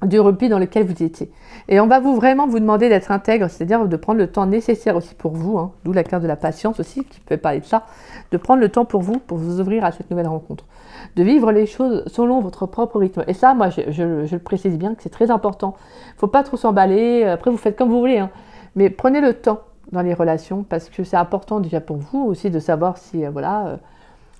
du repli dans lequel vous étiez. Et on va vraiment vous demander d'être intègre, c'est-à-dire de prendre le temps nécessaire aussi pour vous, hein, d'où la carte de la patience aussi, qui peut parler de ça, de prendre le temps pour vous ouvrir à cette nouvelle rencontre, de vivre les choses selon votre propre rythme. Et ça, moi, je le précise bien, que c'est très important. Il ne faut pas trop s'emballer, après vous faites comme vous voulez, hein, mais prenez le temps dans les relations, parce que c'est important déjà pour vous aussi de savoir si,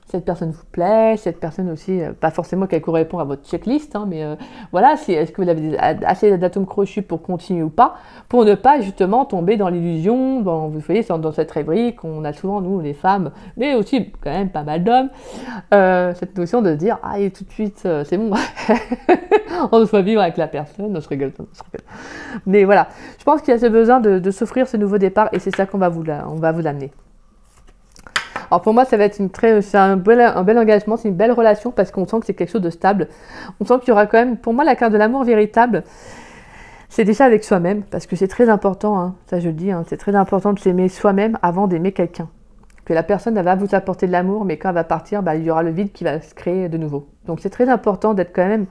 cette personne vous plaît, cette personne aussi, pas forcément qu'elle correspond à votre checklist, hein, mais voilà, est-ce que vous avez assez d'atomes crochus pour continuer ou pas, pour ne pas justement tomber dans l'illusion, vous voyez, dans cette rêverie qu'on a souvent, nous, les femmes, mais aussi quand même pas mal d'hommes, cette notion de dire, ah, et tout de suite, c'est bon, on doit vivre avec la personne, on se rigole. Mais voilà, je pense qu'il y a ce besoin de s'offrir ce nouveau départ, et c'est ça qu'on va vous l'amener. Alors pour moi, ça va être c'est un bel engagement, c'est une belle relation parce qu'on sent que c'est quelque chose de stable. On sent qu'il y aura quand même, pour moi, la carte de l'amour véritable, c'est déjà avec soi-même parce que c'est très important, hein, ça je le dis, hein, c'est très important de s'aimer soi-même avant d'aimer quelqu'un. Que la personne elle va vous apporter de l'amour, mais quand elle va partir, il y aura le vide qui va se créer de nouveau. Donc c'est très important d'être quand même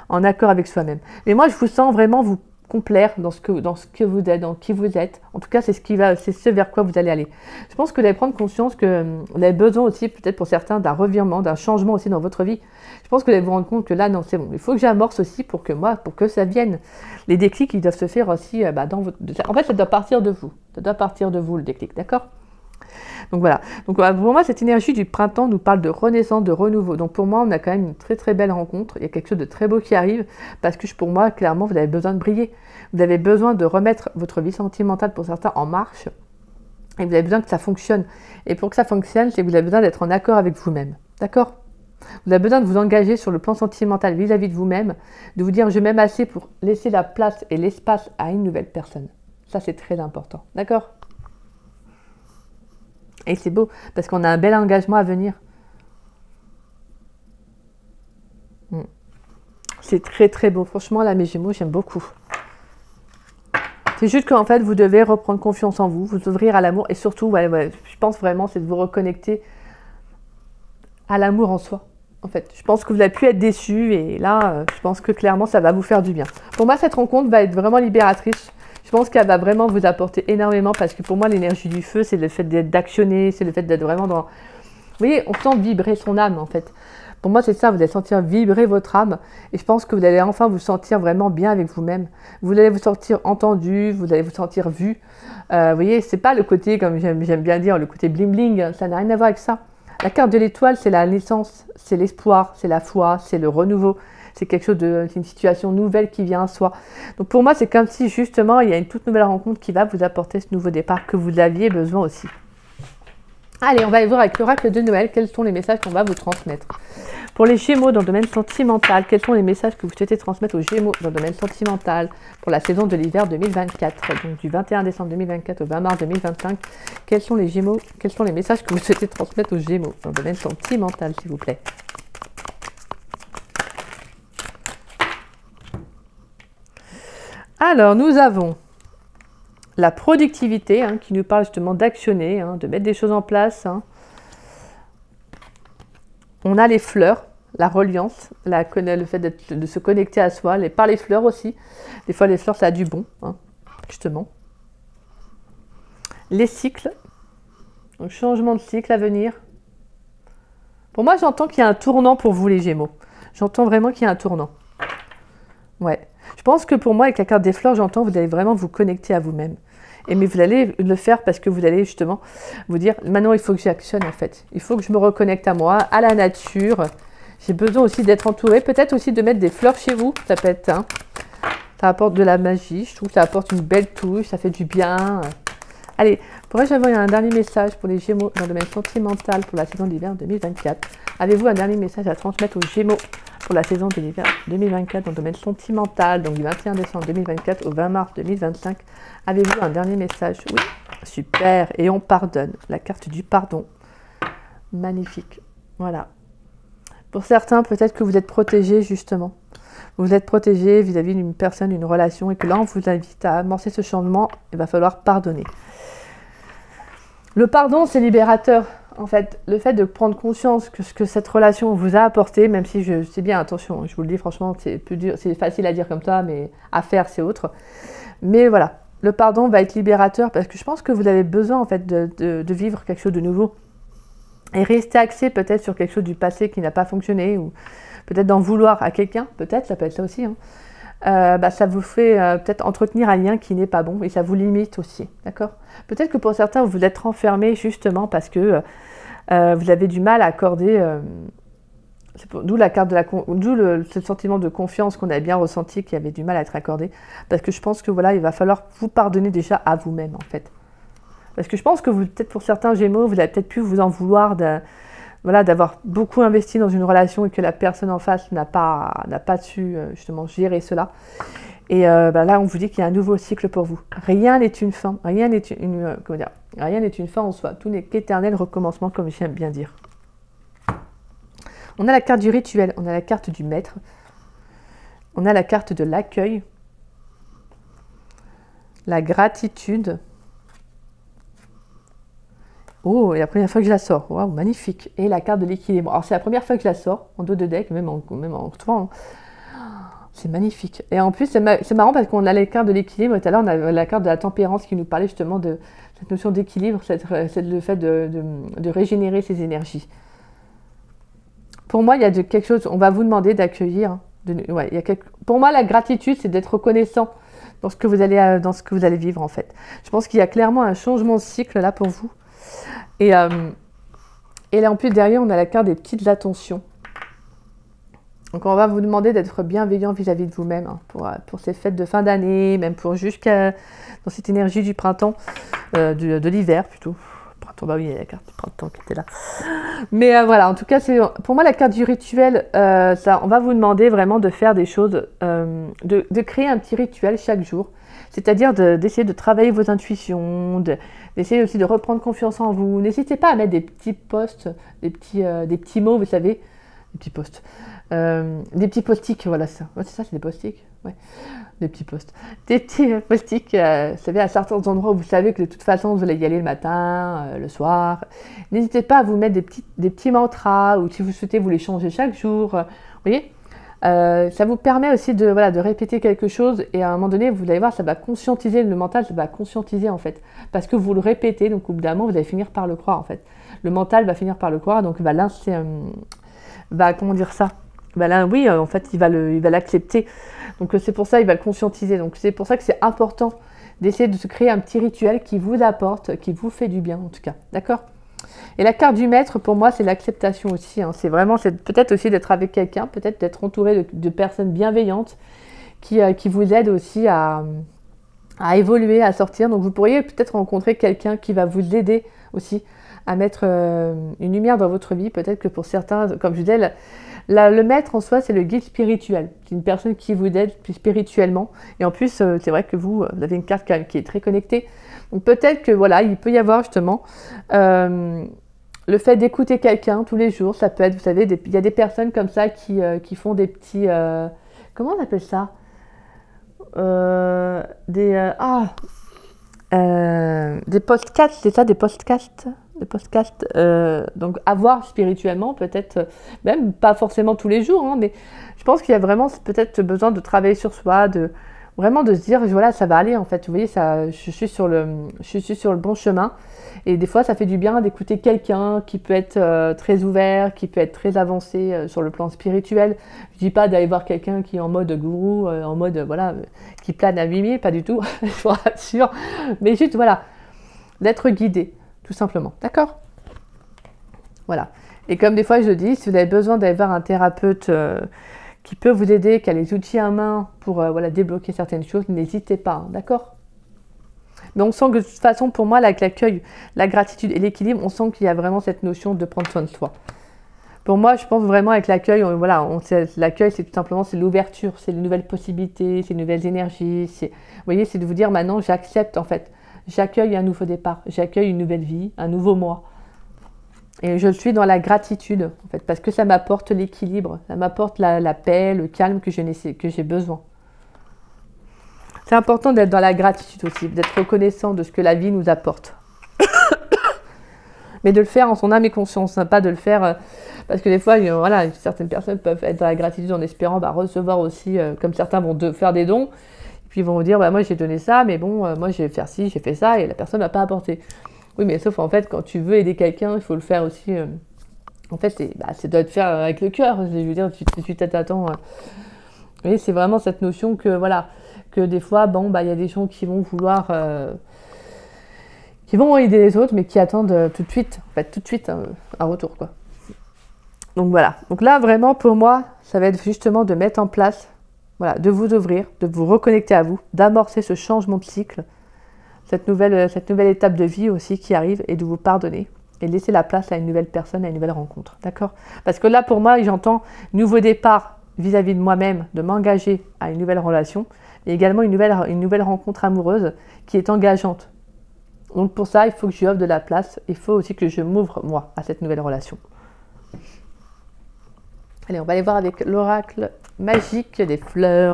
en accord avec soi-même. Mais moi, je vous sens vraiment vous complaire dans ce que vous êtes, dans qui vous êtes. En tout cas, c'est ce vers quoi vous allez aller. Je pense que vous allez prendre conscience que vous avez besoin aussi, peut-être pour certains, d'un revirement, d'un changement aussi dans votre vie. Je pense que vous allez vous rendre compte que là, non, c'est bon. Il faut que j'amorce aussi pour que ça vienne. Les déclics, ils doivent se faire aussi dans votre... En fait, ça doit partir de vous. Ça doit partir de vous, le déclic, d'accord ? Donc voilà. Donc pour moi, cette énergie du printemps nous parle de renaissance, de renouveau. Donc pour moi, on a quand même une très très belle rencontre. Il y a quelque chose de très beau qui arrive parce que pour moi, clairement, vous avez besoin de briller. Vous avez besoin de remettre votre vie sentimentale pour certains en marche. Et vous avez besoin que ça fonctionne. Et pour que ça fonctionne, c'est que vous avez besoin d'être en accord avec vous-même. D'accord ? Vous avez besoin de vous engager sur le plan sentimental vis-à-vis de vous-même, de vous dire je m'aime assez pour laisser la place et l'espace à une nouvelle personne. Ça, c'est très important. D'accord ? Et c'est beau, parce qu'on a un bel engagement à venir. C'est très très beau. Franchement, là, mes Gémeaux, j'aime beaucoup. C'est juste qu'en fait, vous devez reprendre confiance en vous, vous ouvrir à l'amour. Et surtout, je pense vraiment, c'est de vous reconnecter à l'amour en soi. En fait, je pense que vous avez pu être déçu. Et là, je pense que clairement, ça va vous faire du bien. Pour moi, cette rencontre va être vraiment libératrice. Je pense qu'elle va vraiment vous apporter énormément. Parce que pour moi, l'énergie du feu, c'est le fait d'actionner. C'est le fait d'être vraiment dans... Vous voyez, on sent vibrer son âme, en fait. Pour moi, c'est ça, vous allez sentir vibrer votre âme. Et je pense que vous allez enfin vous sentir vraiment bien avec vous-même. Vous allez vous sentir entendu, vous allez vous sentir vu. Vous voyez, c'est pas le côté, comme j'aime bien dire, le côté bling-bling. Ça n'a rien à voir avec ça. La carte de l'étoile, c'est la naissance, c'est l'espoir, c'est la foi, c'est le renouveau. C'est quelque chose c'est une situation nouvelle qui vient à soi. Donc pour moi, c'est comme si justement, il y a une toute nouvelle rencontre qui va vous apporter ce nouveau départ que vous aviez besoin aussi. Allez, on va voir avec l'oracle de Noël quels sont les messages qu'on va vous transmettre. Pour les Gémeaux dans le domaine sentimental, quels sont les messages que vous souhaitez transmettre aux Gémeaux dans le domaine sentimental pour la saison de l'hiver 2024, donc du 21 décembre 2024 au 20 mars 2025. Quels sont les Gémeaux, quels sont les messages que vous souhaitez transmettre aux Gémeaux dans le domaine sentimental, s'il vous plaît? Alors, nous avons la productivité, qui nous parle justement d'actionner, de mettre des choses en place. On a les fleurs, la reliance, le fait de se connecter à soi, par les fleurs aussi. Des fois, les fleurs, ça a du bon, justement. Les cycles, donc changement de cycle à venir. Pour moi, j'entends qu'il y a un tournant pour vous, les Gémeaux. J'entends vraiment qu'il y a un tournant. Ouais. Je pense que pour moi, avec la carte des fleurs, j'entends que vous allez vraiment vous connecter à vous-même. Mais vous allez le faire parce que vous allez justement vous dire, maintenant il faut que j'actionne en fait. Il faut que je me reconnecte à moi, à la nature. J'ai besoin aussi d'être entourée, peut-être aussi de mettre des fleurs chez vous. Ça peut être, ça apporte de la magie, je trouve que ça apporte une belle touche, ça fait du bien. Allez, pourrais-je avoir un dernier message pour les Gémeaux dans le domaine sentimental pour la saison d'hiver 2024? Avez-vous un dernier message à transmettre aux Gémeaux pour la saison de l'hiver 2024 dans le domaine sentimental, donc du 21 décembre 2024 au 20 mars 2025? Avez-vous un dernier message? Oui, super. Et on pardonne, la carte du pardon. Magnifique. Voilà. Pour certains, peut-être que vous êtes protégés justement. Vous êtes protégé vis-à-vis d'une personne, d'une relation, et que là, on vous invite à amorcer ce changement. Il va falloir pardonner. Le pardon, c'est libérateur. En fait, le fait de prendre conscience que ce que cette relation vous a apporté, même si je sais bien, attention, je vous le dis franchement, c'est plus dur, c'est facile à dire comme ça, mais à faire, c'est autre. Mais voilà, le pardon va être libérateur parce que je pense que vous avez besoin en fait de vivre quelque chose de nouveau. Et rester axé peut-être sur quelque chose du passé qui n'a pas fonctionné, ou peut-être d'en vouloir à quelqu'un, peut-être, ça peut être ça aussi, ça vous fait peut-être entretenir un lien qui n'est pas bon et ça vous limite aussi, d'accord? Peut-être que pour certains, vous êtes renfermés justement parce que vous avez du mal à accorder, d'où la carte de ce sentiment de confiance qu'on a bien ressenti qui avait du mal à être accordé, parce que je pense que voilà, il va falloir vous pardonner déjà à vous-même en fait. Parce que je pense que peut-être pour certains Gémeaux, vous avez peut-être pu vous en vouloir d'avoir beaucoup investi dans une relation et que la personne en face n'a pas su justement gérer cela. Et là, on vous dit qu'il y a un nouveau cycle pour vous. Rien n'est une fin, rien n'est une fin en soi. Tout n'est qu'éternel recommencement, comme j'aime bien dire. On a la carte du rituel, on a la carte du maître, on a la carte de l'accueil, la gratitude. Oh, et la première fois que je la sors, waouh, magnifique. Et la carte de l'équilibre. Alors c'est la première fois que je la sors, en dos de deck, même en retrouvant. C'est magnifique. Et en plus, c'est marrant parce qu'on a les cartes de l'équilibre, et tout à l'heure on a la carte de la tempérance qui nous parlait justement de cette notion d'équilibre, le fait de régénérer ses énergies. Pour moi, il y a quelque chose, on va vous demander d'accueillir. Pour moi, la gratitude, c'est d'être reconnaissant dans ce que vous allez vivre en fait. Je pense qu'il y a clairement un changement de cycle là pour vous. Et là, en plus, derrière, on a la carte des petites attentions. Donc, on va vous demander d'être bienveillant vis-à-vis de vous-même pour ces fêtes de fin d'année, même pour jusqu'à dans cette énergie du printemps, de l'hiver plutôt. Printemps, bah oui, il y a la carte du printemps qui était là. Mais voilà, en tout cas, c'est pour moi la carte du rituel. On va vous demander vraiment de faire des choses, de créer un petit rituel chaque jour. C'est-à-dire d'essayer de travailler vos intuitions, d'essayer aussi de reprendre confiance en vous. N'hésitez pas à mettre des petits posts, des petits mots, vous savez, des petits posts. Des petits post-it, voilà ça. Ouais, c'est ça, c'est des post-it. Ouais. Des petits posts. Des petits post-it, vous savez, à certains endroits où vous savez que de toute façon vous allez y aller le matin, le soir. N'hésitez pas à vous mettre des petits mantras, ou si vous souhaitez vous les changer chaque jour. Vous voyez, ça vous permet aussi de, voilà, de répéter quelque chose, et à un moment donné, vous allez voir, ça va conscientiser le mental, ça va conscientiser en fait. Parce que vous le répétez, donc au bout d'un moment, vous allez finir par le croire en fait. Le mental va finir par le croire, donc comment dire ça, là, oui, en fait, il va l'accepter. Donc c'est pour ça, il va le conscientiser. Donc c'est pour ça que c'est important d'essayer de se créer un petit rituel qui vous apporte, qui vous fait du bien en tout cas. D'accord? Et la carte du maître, pour moi, c'est l'acceptation aussi. Hein. C'est vraiment, peut-être aussi d'être avec quelqu'un, peut-être d'être entouré de personnes bienveillantes qui vous aident aussi à évoluer, à sortir. Donc vous pourriez peut-être rencontrer quelqu'un qui va vous aider aussi à mettre une lumière dans votre vie. Peut-être que pour certains, comme je disais, le maître en soi, c'est le guide spirituel. C'est une personne qui vous aide spirituellement. Et en plus, c'est vrai que vous avez une carte qui est très connectée. Donc peut-être que voilà, il peut y avoir justement le fait d'écouter quelqu'un tous les jours. Ça peut être, vous savez, il y a des personnes comme ça qui font des petits... comment on appelle ça? Des podcasts, c'est ça, des podcasts. Donc avoir spirituellement, peut-être, même pas forcément tous les jours, hein, mais je pense qu'il y a vraiment peut-être besoin de travailler sur soi, vraiment de se dire, voilà, ça va aller en fait, vous voyez, je suis sur le bon chemin, et des fois ça fait du bien d'écouter quelqu'un qui peut être très ouvert, qui peut être très avancé sur le plan spirituel. Je dis pas d'aller voir quelqu'un qui est en mode gourou, en mode, voilà, qui plane à 8000, pas du tout, je vous rassure, mais juste, voilà, d'être guidé. Tout simplement, d'accord? Voilà. Et comme des fois je le dis, si vous avez besoin d'aller voir un thérapeute qui peut vous aider, qui a les outils à main pour voilà, débloquer certaines choses, n'hésitez pas, hein, d'accord? Mais on sent que de toute façon, pour moi, avec l'accueil, la gratitude et l'équilibre, on sent qu'il y a vraiment cette notion de prendre soin de soi. Pour moi, je pense vraiment avec l'accueil, voilà, l'accueil, c'est tout simplement c'est l'ouverture, c'est les nouvelles possibilités, c'est les nouvelles énergies. Vous voyez, c'est de vous dire maintenant, j'accepte en fait. J'accueille un nouveau départ, j'accueille une nouvelle vie, un nouveau moi. Et je suis dans la gratitude, en fait, parce que ça m'apporte l'équilibre, ça m'apporte la paix, le calme que j'ai besoin. C'est important d'être dans la gratitude aussi, d'être reconnaissant de ce que la vie nous apporte. Mais de le faire en son âme et conscience, hein, pas de le faire... parce que des fois, voilà, certaines personnes peuvent être dans la gratitude en espérant recevoir aussi, comme certains vont faire des dons, puis ils vont vous dire, moi j'ai donné ça, mais bon, moi je vais faire ci, j'ai fait ça, et la personne ne m'a pas apporté. Oui, mais sauf en fait, quand tu veux aider quelqu'un, il faut le faire aussi. En fait, c'est de le faire avec le cœur. Je veux dire, tu t'attends. Vous voyez, c'est vraiment cette notion que, voilà, que des fois, il y a des gens qui vont vouloir. Qui vont aider les autres, mais qui attendent tout de suite, en fait, tout de suite, un retour, quoi. Donc voilà. Donc là, vraiment, pour moi, ça va être justement de mettre en place. Voilà, de vous ouvrir, de vous reconnecter à vous, d'amorcer ce changement de cycle, cette nouvelle étape de vie aussi qui arrive, et de vous pardonner et de laisser la place à une nouvelle personne, à une nouvelle rencontre. D'accord? Parce que là, pour moi, j'entends nouveau départ vis-à-vis de moi-même, de m'engager à une nouvelle relation, et également une nouvelle rencontre amoureuse qui est engageante. Donc pour ça, il faut que je lui offre de la place, il faut aussi que je m'ouvre, moi, à cette nouvelle relation. Allez, on va aller voir avec l'oracle magique des fleurs.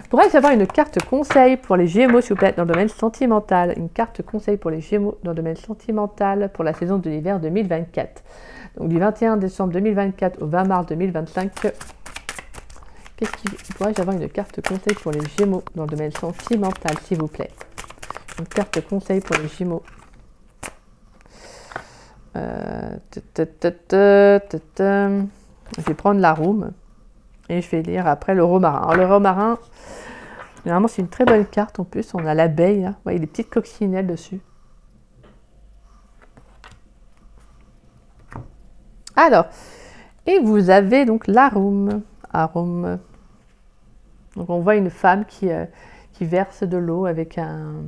Pourrais-je avoir une carte conseil pour les Gémeaux, s'il vous plaît, dans le domaine sentimental? Une carte conseil pour les Gémeaux dans le domaine sentimental pour la saison de l'hiver 2024. Donc du 21 décembre 2024 au 20 mars 2025. Pourrais-je avoir une carte conseil pour les Gémeaux dans le domaine sentimental, s'il vous plaît? Une carte conseil pour les Gémeaux. Je vais prendre la room et je vais lire après le romarin. Alors le romarin, généralement c'est une très bonne carte en plus. On a l'abeille, là. Vous voyez des petites coccinelles dessus. Alors, et vous avez donc l'arôme. Arôme. Donc on voit une femme qui verse de l'eau avec un...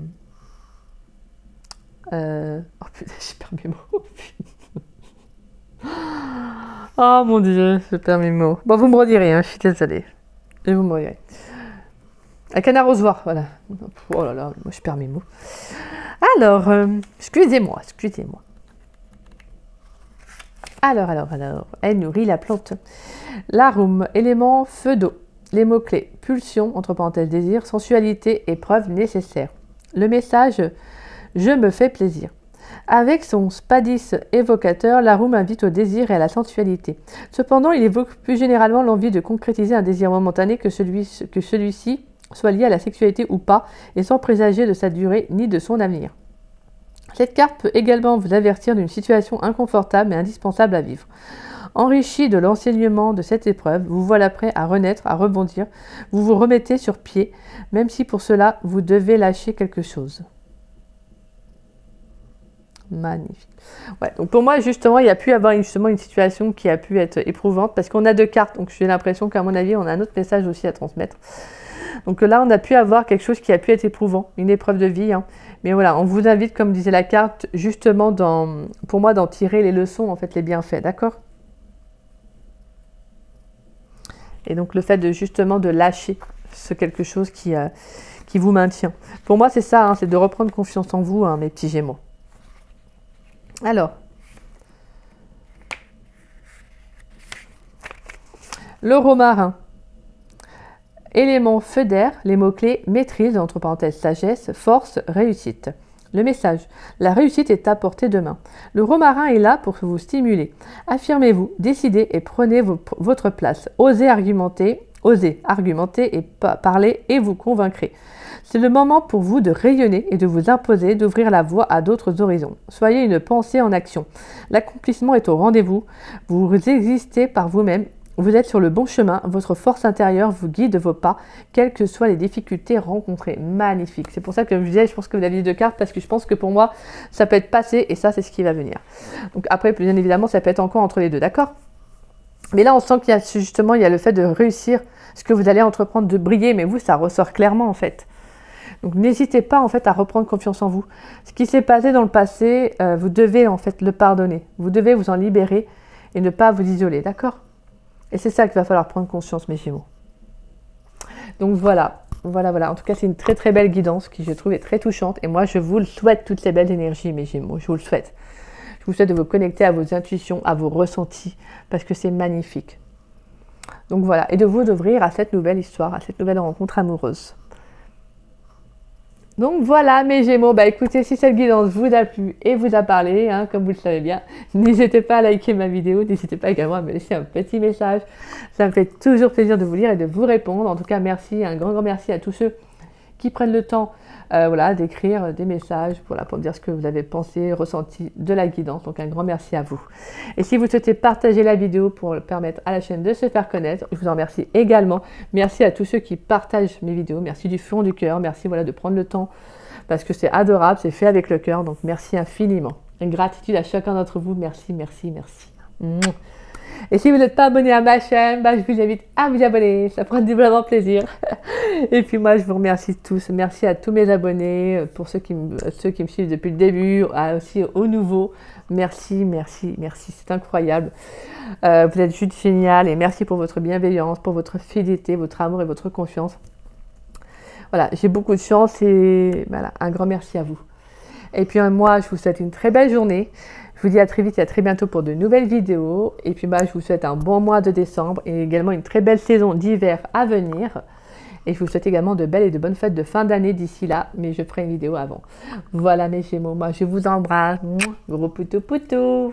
Oh putain, j'ai perdu mes mots. Oh mon dieu, je perds mes mots. Bon, vous me redirez, hein, je suis désolée. Et vous me redirez. Un canard ozoir, voilà. Oh là là, moi je perds mes mots. Alors, excusez-moi. Alors, elle nourrit la plante. L'arum, élément feu d'eau. Les mots-clés, pulsion, entre parenthèses désir, sensualité, épreuve nécessaire. Le message, je me fais plaisir. Avec son spadis évocateur, l'arum invite au désir et à la sensualité. Cependant, il évoque plus généralement l'envie de concrétiser un désir momentané que celui-ci soit lié à la sexualité ou pas, et sans présager de sa durée ni de son avenir. Cette carte peut également vous avertir d'une situation inconfortable mais indispensable à vivre. Enrichi de l'enseignement de cette épreuve, vous voilà prêt à renaître, à rebondir. Vous vous remettez sur pied, même si pour cela, vous devez lâcher quelque chose. Magnifique. Ouais, donc pour moi, justement, il y a pu y avoir une situation qui a pu être éprouvante parce qu'on a 2 cartes. Donc j'ai l'impression qu'à mon avis, on a un autre message aussi à transmettre. Donc là, on a pu avoir quelque chose qui a pu être éprouvant, une épreuve de vie. Hein. Mais voilà, on vous invite, comme disait la carte, justement, pour moi, d'en tirer les leçons, en fait, les bienfaits. D'accord? Et donc le fait de justement de lâcher ce quelque chose qui vous maintient. Pour moi, c'est ça, hein, c'est de reprendre confiance en vous, hein, mes petits Gémeaux. Alors, le romarin, élément feu d'air, les mots-clés maîtrise, entre parenthèses sagesse, force, réussite. Le message, la réussite est à portée de main. Le romarin est là pour vous stimuler. Affirmez-vous, décidez et prenez votre place. Osez argumenter et parler et vous convaincrez. C'est le moment pour vous de rayonner et de vous imposer, d'ouvrir la voie à d'autres horizons. Soyez une pensée en action. L'accomplissement est au rendez-vous. Vous existez par vous-même. Vous êtes sur le bon chemin. Votre force intérieure vous guide vos pas, quelles que soient les difficultés rencontrées. Magnifique. C'est pour ça que je disais, je pense que vous avez 2 cartes parce que je pense que pour moi, ça peut être passé et ça, c'est ce qui va venir. Donc après, bien évidemment, ça peut être encore entre les deux, d'accord? Mais là, on sent qu'il y a justement, il y a le fait de réussir ce que vous allez entreprendre, de briller, mais vous, ça ressort clairement en fait. Donc n'hésitez pas en fait à reprendre confiance en vous. Ce qui s'est passé dans le passé, vous devez en fait le pardonner. Vous devez vous en libérer et ne pas vous isoler, d'accord? Et c'est ça qu'il va falloir prendre conscience, mes Gémeaux. Donc voilà. En tout cas, c'est une très très belle guidance qui je trouve est très touchante. Et moi, je vous le souhaite, toutes ces belles énergies, mes Gémeaux. Je vous le souhaite. Je vous souhaite de vous connecter à vos intuitions, à vos ressentis, parce que c'est magnifique. Donc voilà, et de vous d'ouvrir à cette nouvelle histoire, à cette nouvelle rencontre amoureuse. Donc voilà mes Gémeaux, bah écoutez, si cette guidance vous a plu et vous a parlé, hein, comme vous le savez bien, n'hésitez pas à liker ma vidéo, n'hésitez pas également à me laisser un petit message. Ça me fait toujours plaisir de vous lire et de vous répondre. En tout cas, merci, un grand merci à tous ceux qui prennent le temps d'écrire des messages pour me dire ce que vous avez pensé, ressenti de la guidance. Donc un grand merci à vous. Et si vous souhaitez partager la vidéo pour permettre à la chaîne de se faire connaître, je vous en remercie également. Merci à tous ceux qui partagent mes vidéos. Merci du fond du cœur. Merci de prendre le temps parce que c'est adorable, c'est fait avec le cœur. Donc merci infiniment. Une gratitude à chacun d'entre vous. Merci. Mouah. Et si vous n'êtes pas abonné à ma chaîne, je vous invite à vous abonner, ça prend vraiment plaisir. Et puis moi, je vous remercie tous. Merci à tous mes abonnés, pour ceux qui me suivent depuis le début, aussi aux nouveaux. Merci, c'est incroyable. Vous êtes juste génial et merci pour votre bienveillance, pour votre fidélité, votre amour et votre confiance. Voilà, j'ai beaucoup de chance et voilà, un grand merci à vous. Et puis moi, je vous souhaite une très belle journée. Je vous dis à très vite et à très bientôt pour de nouvelles vidéos. Et puis je vous souhaite un bon mois de décembre et également une très belle saison d'hiver à venir. Et je vous souhaite également de belles et de bonnes fêtes de fin d'année d'ici là, mais je ferai une vidéo avant. Voilà mes Gémeaux, moi je vous embrasse. Gros poutou poutou.